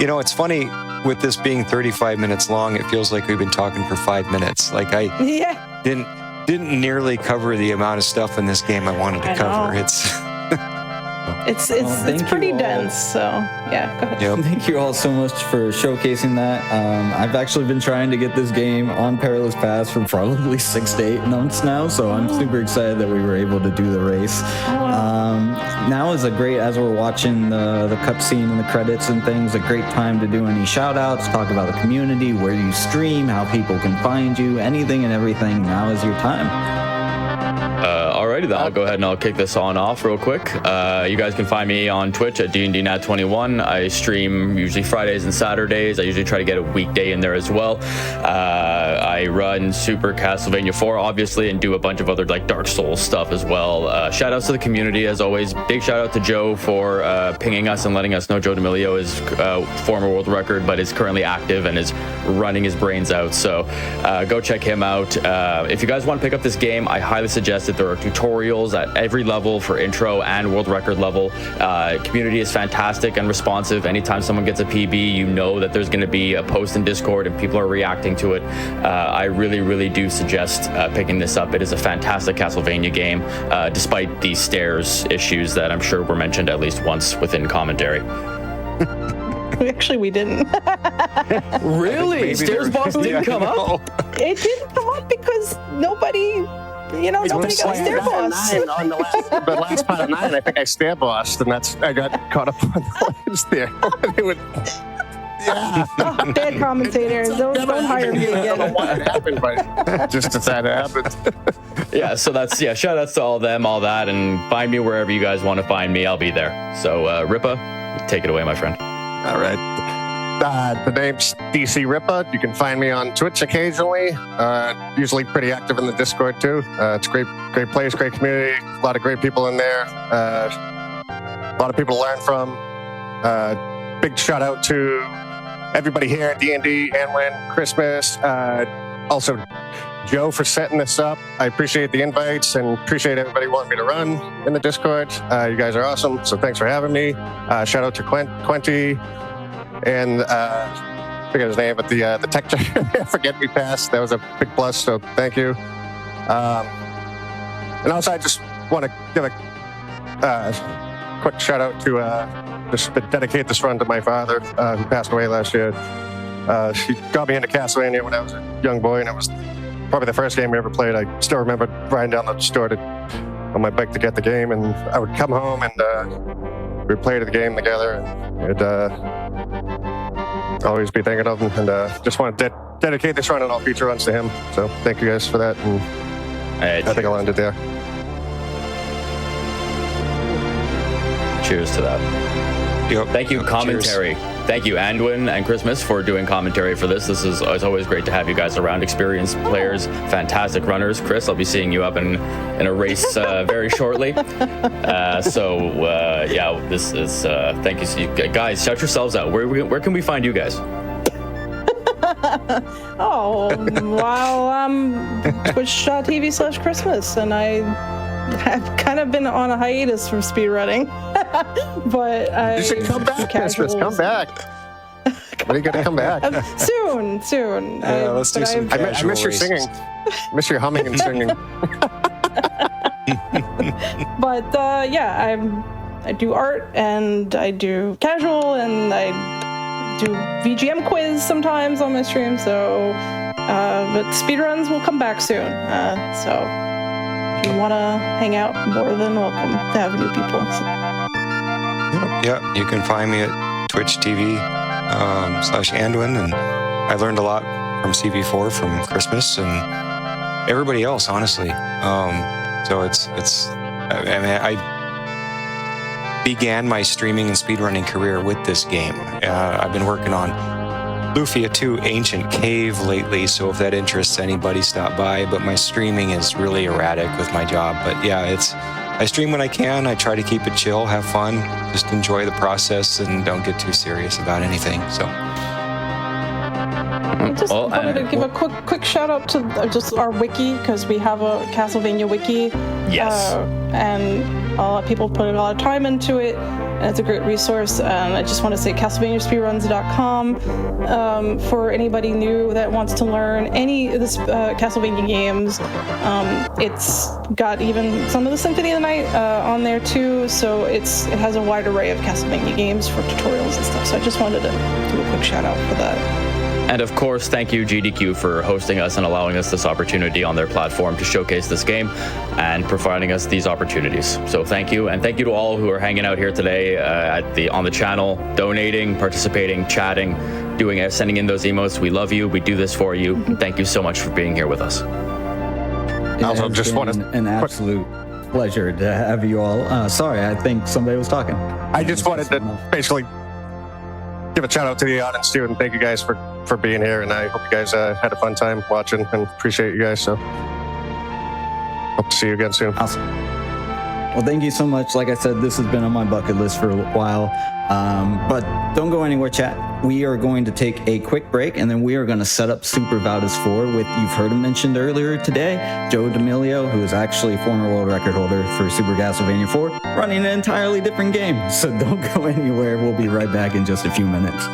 You know, it's funny with this being 35 minutes long. It feels like we've been talking for 5 minutes. Like I didn't nearly cover the amount of stuff in this game I wanted to cover. know. It's pretty dense. So yeah, go ahead. Yep. Thank you all so much for showcasing that. I've actually been trying to get this game on Perilous Pass for probably 6 to 8 months now, so I'm super excited that we were able to do the race. Now is a great, as we're watching the cutscene and the credits and things, a great time to do any shout outs, talk about the community, where you stream, how people can find you, anything and everything. Now is your time. Alrighty, then I'll go ahead and I'll kick this on off real quick. You guys can find me on Twitch at DNDNat21. I stream usually Fridays and Saturdays. I usually try to get a weekday in there as well. I run Super Castlevania 4, obviously, and do a bunch of other like Dark Souls stuff as well. Shout outs to the community as always. Big shout out to Joe for pinging us and letting us know JoeDamillio is former world record, but is currently active and is running his brains out. So go check him out. If you guys want to pick up this game, I highly suggest that there are tutorials at every level for intro and world record level. Community is fantastic and responsive. Anytime someone gets a PB, you know that there's going to be a post in Discord and people are reacting to it. I really, really do suggest picking this up. It is a fantastic Castlevania game, despite the stairs issues that I'm sure were mentioned at least once within commentary. Actually, we didn't. Really? Stairs boss didn't come up? It didn't come up because nobody got a stair boss. On the last part of 9, I think I stair bossed, and I got caught up on the last there. Bad commentators. Don't hire me I don't know again. what happened, but just decided it happened. Yeah, so that's, shout outs to all of them, all that, and find me wherever you guys want to find me. I'll be there. So, Ripa, take it away, my friend. All right. The name's DC Ripa. You can find me on Twitch occasionally. Usually pretty active in the Discord too. It's great place, great community. A lot of great people in there. A lot of people to learn from. Big shout out to everybody here at D&D, Anwin, Christmas. Also, Joe for setting this up. I appreciate the invites and appreciate everybody wanting me to run in the Discord. You guys are awesome, so thanks for having me. Shout out to Quenty. And I forget his name, but the tech forget me pass. That was a big plus, so thank you. And also, I just want to give a quick shout out to just dedicate this run to my father, who passed away last year. He got me into Castlevania when I was a young boy, and it was probably the first game we ever played. I still remember riding down the store on my bike to get the game, and I would come home and we'd play the game together, and it'd always be thinking of him, and just want to dedicate this run and all future runs to him. So thank you guys for that, and I think I'll end it there. Cheers to that. Yep. Thank you, commentary. Cheers. Thank you, Anduin and Christmas, for doing commentary for this. It's always great to have you guys around. Experienced players, fantastic runners. Chris, I'll be seeing you up in a race very shortly. This is thank you. So you guys, shout yourselves out. Where can we find you guys? Twitch.tv/Christmas, and I I've kind of been on a hiatus from speedrunning, but I You should come back, Christmas. Come back. When are you gonna come back? Soon. Yeah, let's do some I casual miss your races. singing. Miss your humming and singing. But yeah, I do art and I do casual and I do VGM quiz sometimes on my stream. So, but speedruns will come back soon. So if you want to hang out, more than welcome to have new people. So. Yeah, you can find me at Twitch TV /Anduin, and I learned a lot from CV4, from Christmas, and everybody else, honestly. So I mean, I began my streaming and speedrunning career with this game. I've been working on Lufia 2 Ancient Cave lately, so if that interests anybody, stop by. But my streaming is really erratic with my job. But yeah, I stream when I can. I try to keep it chill, have fun, just enjoy the process, and don't get too serious about anything. So. I just wanted to give a quick shout out to just our wiki, because we have a Castlevania wiki. Yes. And a lot of people put a lot of time into it, and it's a great resource. And I just want to say CastlevaniaSpeedruns.com for anybody new that wants to learn any of the Castlevania games. It's got even some of the Symphony of the Night on there too, so it has a wide array of Castlevania games for tutorials and stuff. So I just wanted to do a quick shout out for that. And of course, thank you, GDQ, for hosting us and allowing us this opportunity on their platform to showcase this game and providing us these opportunities. So thank you, and thank you to all who are hanging out here today on the channel, donating, participating, chatting, sending in those emotes. We love you. We do this for you. Thank you so much for being here with us. It Also, has just been wanna- an absolute pleasure to have you all. Sorry, I think somebody was talking. I just wanted to basically give a shout out to the audience too, and thank you guys for being here. And I hope you guys had a fun time watching, and appreciate you guys. So hope to see you again soon. Awesome. Well, thank you so much. Like I said, this has been on my bucket list for a while. But don't go anywhere, chat. We are going to take a quick break, and then we are going to set up Super Valis 4 with, you've heard him mentioned earlier today, JoeDamillio, who is actually a former world record holder for Super Castlevania 4, running an entirely different game. So don't go anywhere. We'll be right back in just a few minutes.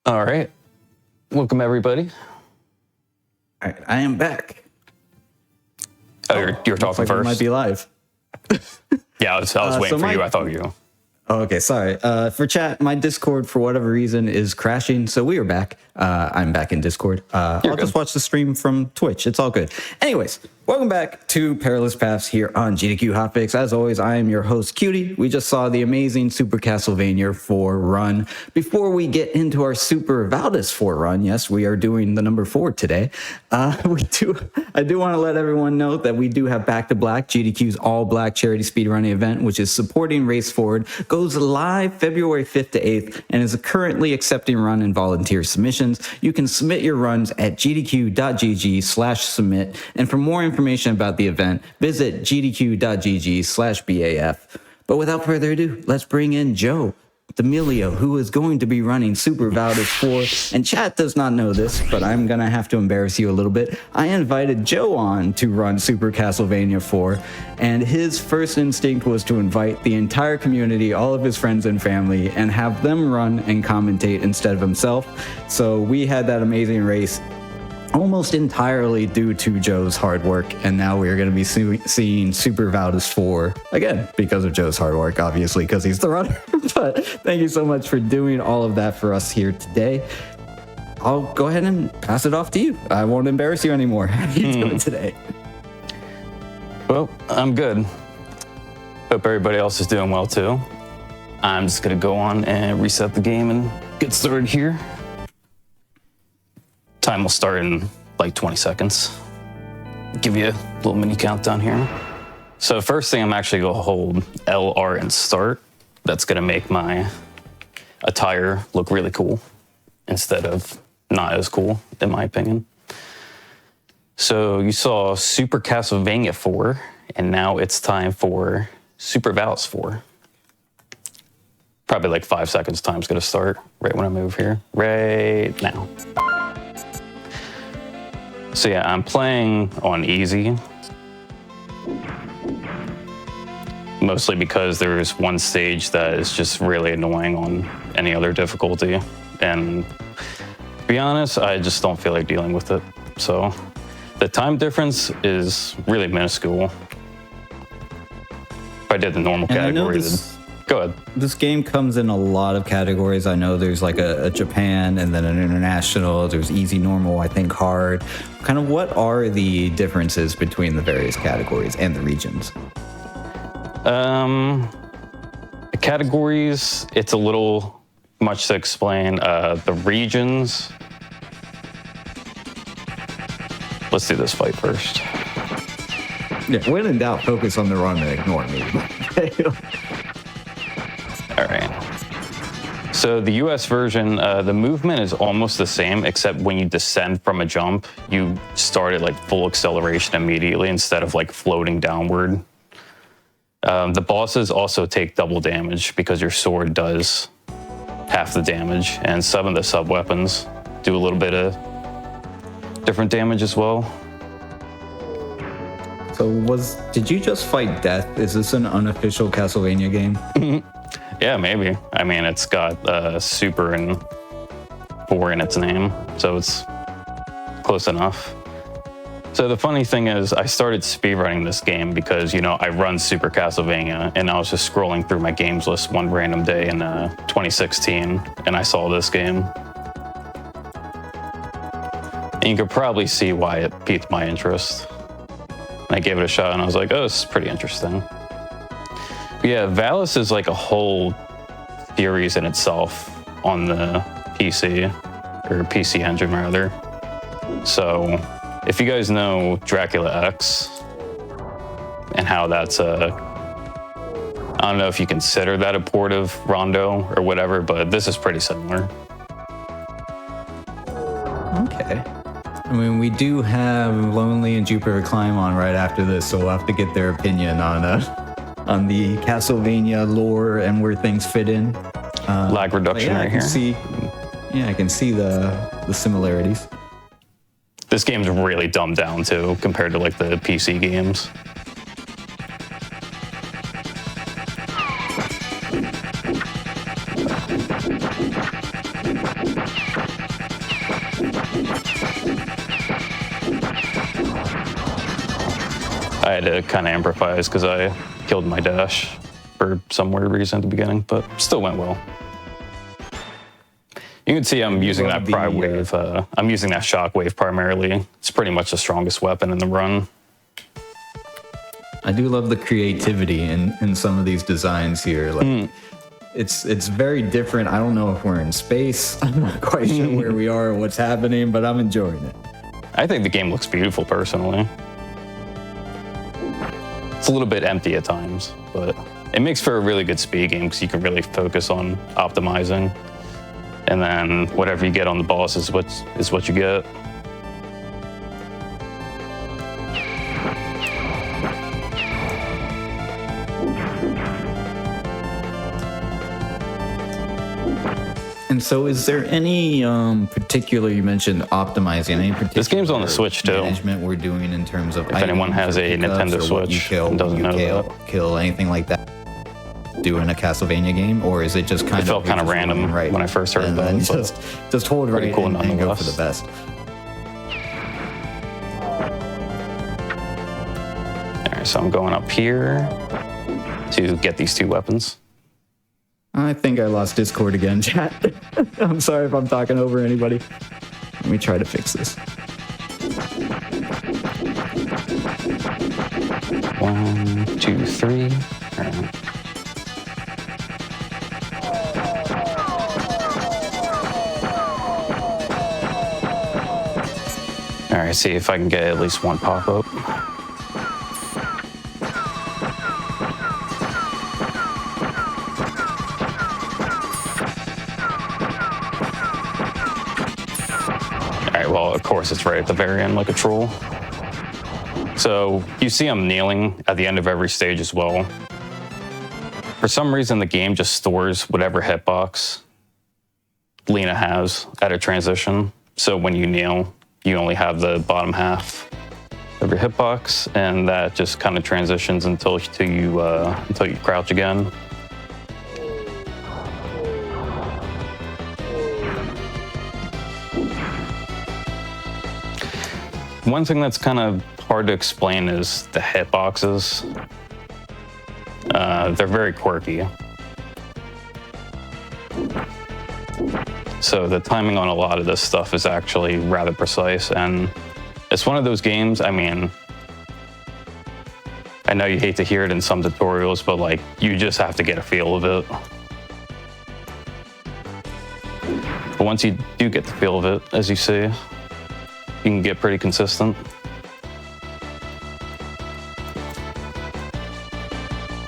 All right. Welcome, everybody. All right, I am back. Oh, you're Looks talking like we first? might be live. Yeah, I was waiting so for you. my- I thought you. Oh, okay, sorry. For chat, my Discord, for whatever reason, is crashing, so we are back. I'm back in Discord. I'll good. just watch the stream from Twitch. It's all good. Anyways, welcome back to Perilous Paths here on GDQ Hotfix. As always, I am your host, Cutie. We just saw the amazing Super Castlevania 4 run. Before we get into our Super Valis 4 run, yes, we are doing the number 4 today. I do want to let everyone know that we do have Back to Black, GDQ's all-black charity speedrunning event, which is supporting Race Forward, goes live February 5th to 8th, and is currently accepting run and volunteer submissions. You can submit your runs at gdq.gg/submit. And for more information about the event, visit gdq.gg/BAF. But without further ado, let's bring in JoeDamillio, who is going to be running Super Valis 4. And chat does not know this, but I'm going to have to embarrass you a little bit. I invited Joe on to run Super Castlevania 4, and his first instinct was to invite the entire community, all of his friends and family, and have them run and commentate instead of himself. So we had that amazing race almost entirely due to Joe's hard work, and now we are going to be seeing Super Valis 4 again because of Joe's hard work, obviously, because he's the runner. But thank you so much for doing all of that for us here today. I'll go ahead and pass it off to you. I won't embarrass you anymore. How are you doing today? Well, I'm good. Hope everybody else is doing well, too. I'm just going to go on and reset the game and get started here. Time will start in like 20 seconds. Give you a little mini countdown here. So first thing, I'm actually going to hold LR and start. That's going to make my attire look really cool instead of not as cool, in my opinion. So you saw Super Castlevania 4, and now it's time for Super Valis 4. Probably like 5 seconds time's going to start right when I move here, right now. So yeah, I'm playing on easy. Mostly because there's one stage that is just really annoying on any other difficulty. And to be honest, I just don't feel like dealing with it. So the time difference is really minuscule. If I did the normal category, then go ahead. This game comes in a lot of categories. I know there's like a Japan and then an international. There's easy, normal, I think hard. Kind of what are the differences between the various categories and the regions? The categories, it's a little much to explain. The regions, let's do this fight first. Yeah, when in doubt, focus on the run and ignore me. All right. So the US version, the movement is almost the same, except when you descend from a jump, you start at like full acceleration immediately instead of like floating downward. The bosses also take double damage because your sword does half the damage, and some of the sub-weapons do a little bit of different damage as well. So did you just fight death? Is this an unofficial Castlevania game? Yeah, maybe. I mean, it's got Super and 4 in its name, so it's close enough. So the funny thing is, I started speedrunning this game because, you know, I run Super Castlevania, and I was just scrolling through my games list one random day in 2016, and I saw this game. And you could probably see why it piqued my interest. And I gave it a shot, and I was like, oh, this is pretty interesting. But yeah, Valis is like a whole series in itself on the PC, or PC Engine rather. So if you guys know Dracula X and how that's I don't know if you consider that a port of Rondo or whatever, but this is pretty similar. Okay. I mean, we do have Lonely and Jupiter Climb on right after this, so we'll have to get their opinion on the Castlevania lore and where things fit in. Lag reduction right here. I can see the similarities. This game's really dumbed down too compared to like the PC games. I had to kind of improvise because I killed my dash for some weird reason at the beginning, but still went well. You can see I'm using that pry wave. I'm using that shock wave primarily. It's pretty much the strongest weapon in the run. I do love the creativity in some of these designs here. Like, it's very different. I don't know if we're in space. I'm not quite sure where we are or what's happening, but I'm enjoying it. I think the game looks beautiful personally. It's a little bit empty at times, but it makes for a really good speed game because you can really focus on optimizing. And then whatever you get on the boss is what you get. And so is there any particular, you mentioned optimizing, any particular This game's on the Switch too. management we're doing in terms of If anyone has a Nintendo Switch and doesn't know that. kill, anything like that, doing a Castlevania game? Or is it just kind It felt kind of random when I first heard and about then it. just hold Pretty right cool and go for nonetheless. the best? All right, so I'm going up here to get these two weapons. I think I lost Discord again, chat. I'm sorry if I'm talking over anybody. Let me try to fix this. 1, 2, 3. All right. All right, see if I can get at least one pop-up. All right, well, of course, it's right at the very end like a troll. So you see I'm kneeling at the end of every stage as well. For some reason, the game just stores whatever hitbox Lena has at a transition. So when you kneel, you only have the bottom half of your hitbox, and that just kind of transitions until you crouch again. One thing that's kind of hard to explain is the hitboxes. They're very quirky. So the timing on a lot of this stuff is actually rather precise, and it's one of those games, I mean, I know you hate to hear it in some tutorials, but like, you just have to get a feel of it. But once you do get the feel of it, as you see, you can get pretty consistent.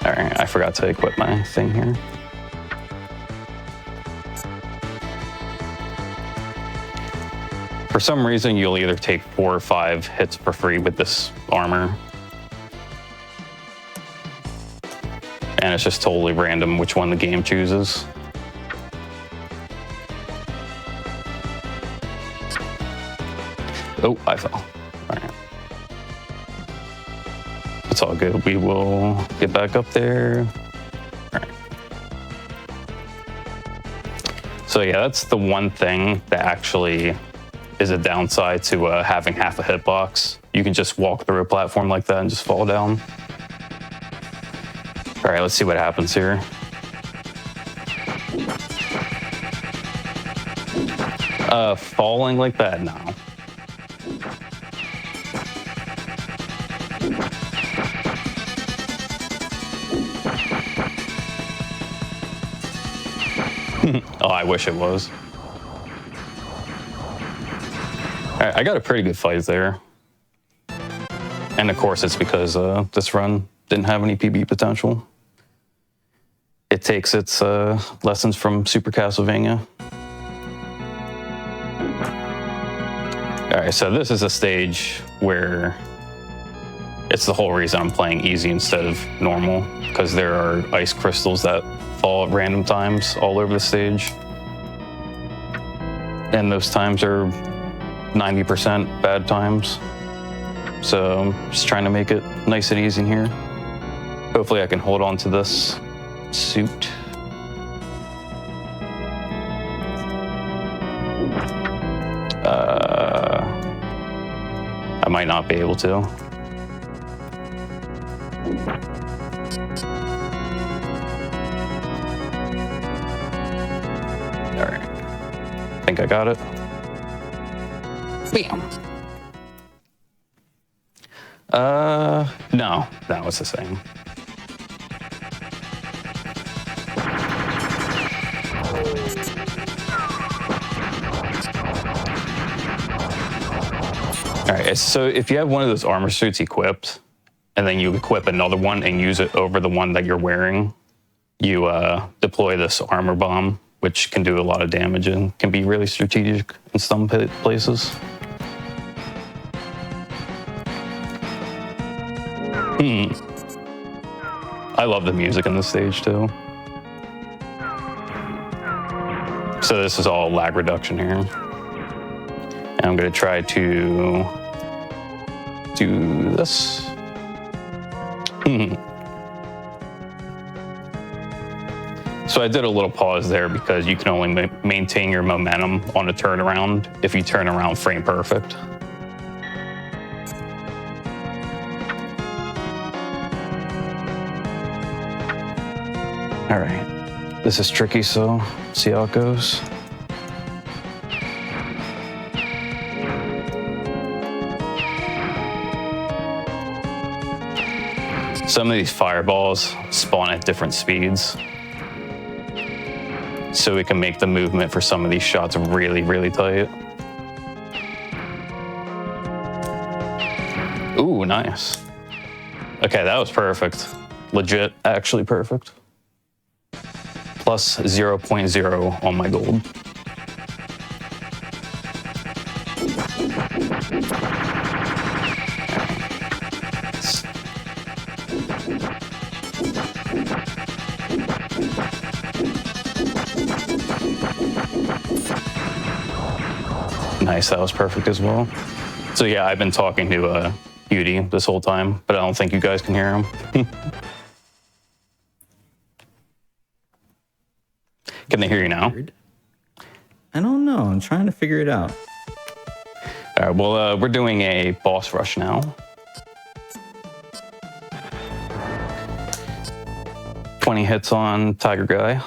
All right, I forgot to equip my thing here. For some reason, you'll either take 4 or 5 hits for free with this armor. And it's just totally random which one the game chooses. Oh, I fell. All right. It's all good. We will get back up there. All right. So yeah, that's the one thing that actually is a downside to having half a hitbox. You can just walk through a platform like that and just fall down. All right, let's see what happens here. Falling like that? No. Oh, I wish it was. I got a pretty good fight there. And of course, it's because this run didn't have any PB potential. It takes its lessons from Super Castlevania. All right, so this is a stage where it's the whole reason I'm playing easy instead of normal, because there are ice crystals that fall at random times all over the stage. And those times are 90% bad times. So I'm just trying to make it nice and easy in here. Hopefully I can hold on to this suit. I might not be able to. All right. I think I got it. Bam. No, it's the same. All right, so if you have one of those armor suits equipped, and then you equip another one and use it over the one that you're wearing, you deploy this armor bomb, which can do a lot of damage and can be really strategic in some places. I love the music in this stage too. So this is all lag reduction here. And I'm gonna try to do this. So I did a little pause there because you can only maintain your momentum on a turnaround if you turn around frame perfect. All right, this is tricky, so see how it goes. Some of these fireballs spawn at different speeds, so we can make the movement for some of these shots really, really tight. Ooh, nice. Okay, that was perfect. Legit, actually perfect. Plus 0.0 on my gold. Nice, that was perfect as well. So yeah, I've been talking to Beauty this whole time, but I don't think you guys can hear him. Can they hear you now? I don't know. I'm trying to figure it out. All right, well, we're doing a boss rush now. "20 hits on Tiger Guy.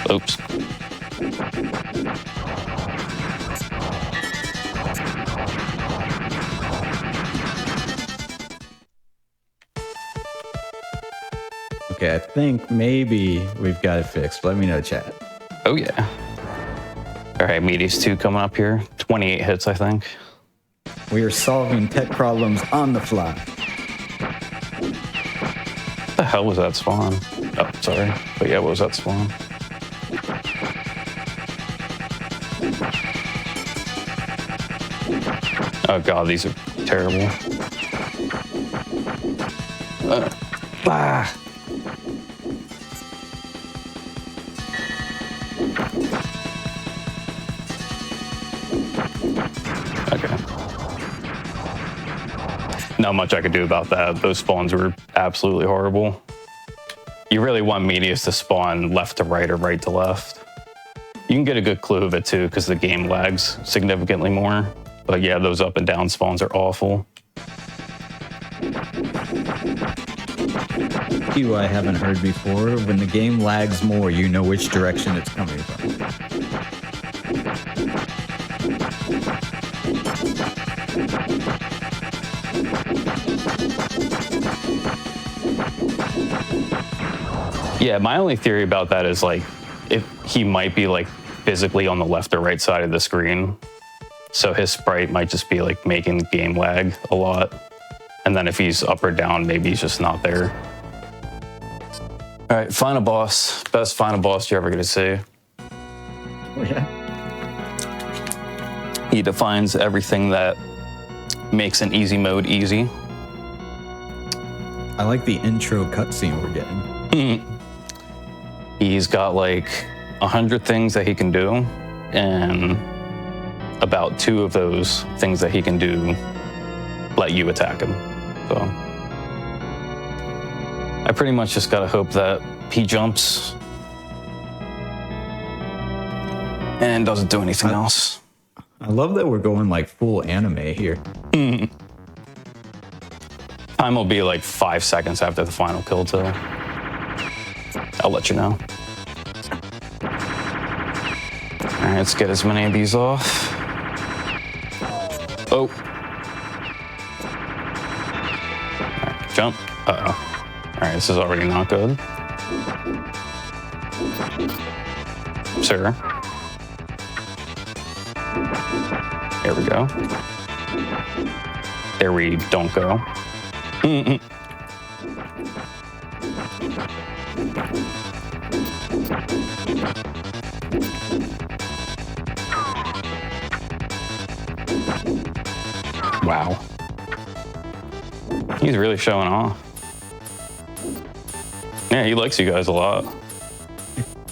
Oops. Okay, I think maybe we've got it fixed. Let me know, chat. Oh, yeah. All right, Meaties 2 coming up here. 28 hits, I think. We are solving tech problems on the fly. What the hell was that spawn? Oh, sorry. But yeah, what was that spawn? Oh god, these are terrible. Okay. Not much I could do about that. Those spawns were absolutely horrible. You really want Medius to spawn left to right or right to left. You can get a good clue of it too, because the game lags significantly more. But yeah, those up and down spawns are awful. Cue I haven't heard before. When the game lags more, you know which direction it's coming from. Yeah, my only theory about that is like, if he might be like physically on the left or right side of the screen. So his sprite might just be like making the game lag a lot. And then if he's up or down, maybe he's just not there. All right, final boss. Best final boss you're ever gonna see. Oh, yeah. He defines everything that makes an easy mode easy. I like the intro cutscene we're getting. He's got like 100 things that he can do, and about 2 of those things that he can do let you attack him. So I pretty much just gotta hope that he jumps and doesn't do anything else. I love that we're going like full anime here. Time will be like 5 seconds after the final kill, too. I'll let you know. All right, let's get as many of these off. Oh. All right, jump. Uh-oh. All right, this is already not good. Sir. There we go. There we don't go. Wow. He's really showing off. Yeah, he likes you guys a lot.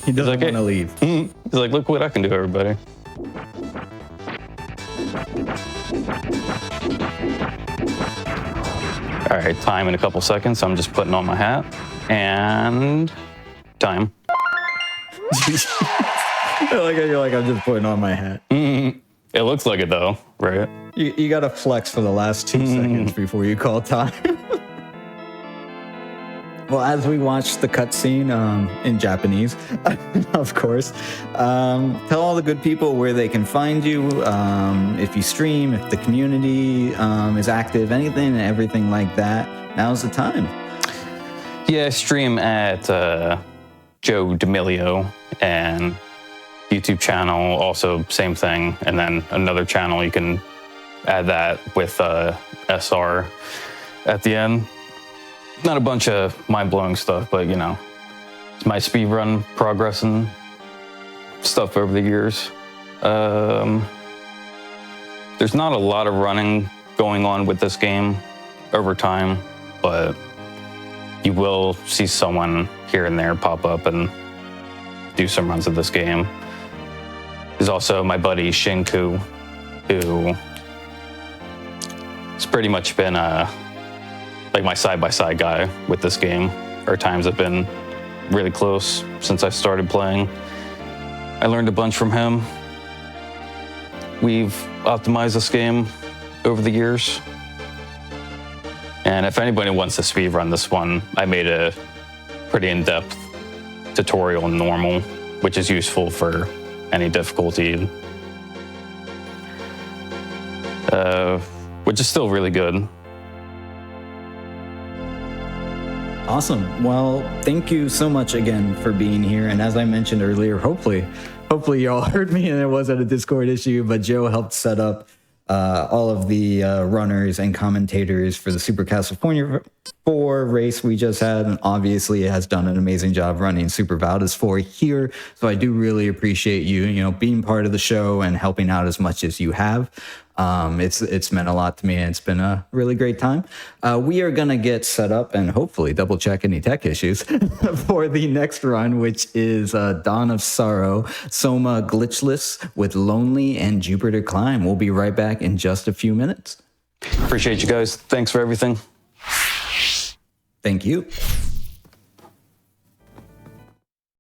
He doesn't like, want to "Hey." leave. He's like, look what I can do, everybody. All right, time in a couple seconds. I'm just putting on my hat. And time. You're like, I'm just putting on my hat. It looks like it though, right? You got to flex for the last 2 seconds before you call time. Well, as we watch the cutscene in Japanese, of course, tell all the good people where they can find you, if you stream, if the community is active, anything and everything like that. Now's the time. Yeah, I stream at JoeDamillio and YouTube channel, also same thing. And then another channel, you can add that with SR at the end. Not a bunch of mind-blowing stuff, but you know, it's my speedrun progress and stuff over the years. There's not a lot of running going on with this game over time, but you will see someone here and there pop up and do some runs of this game. There's also my buddy Shinku, who has pretty much been like my side-by-side guy with this game. Our times have been really close since I started playing. I learned a bunch from him. We've optimized this game over the years. And if anybody wants to speedrun this one, I made a pretty in-depth tutorial in normal, which is useful for any difficulty. Which is still really good. Awesome. Well, thank you so much again for being here. And as I mentioned earlier, hopefully you all heard me and it wasn't a Discord issue, but Joe helped set up all of the runners and commentators for the Super Castlevania 4 race we just had, and obviously has done an amazing job running Super Valis 4 here. So I do really appreciate you being part of the show and helping out as much as you have. It's meant a lot to me, and it's been a really great time. We are gonna get set up and hopefully double check any tech issues for the next run, which is Dawn of Sorrow, Soma Glitchless with Lonely and Jupiter Climb. We'll be right back in just a few minutes. Appreciate you guys. Thanks for everything. Thank you.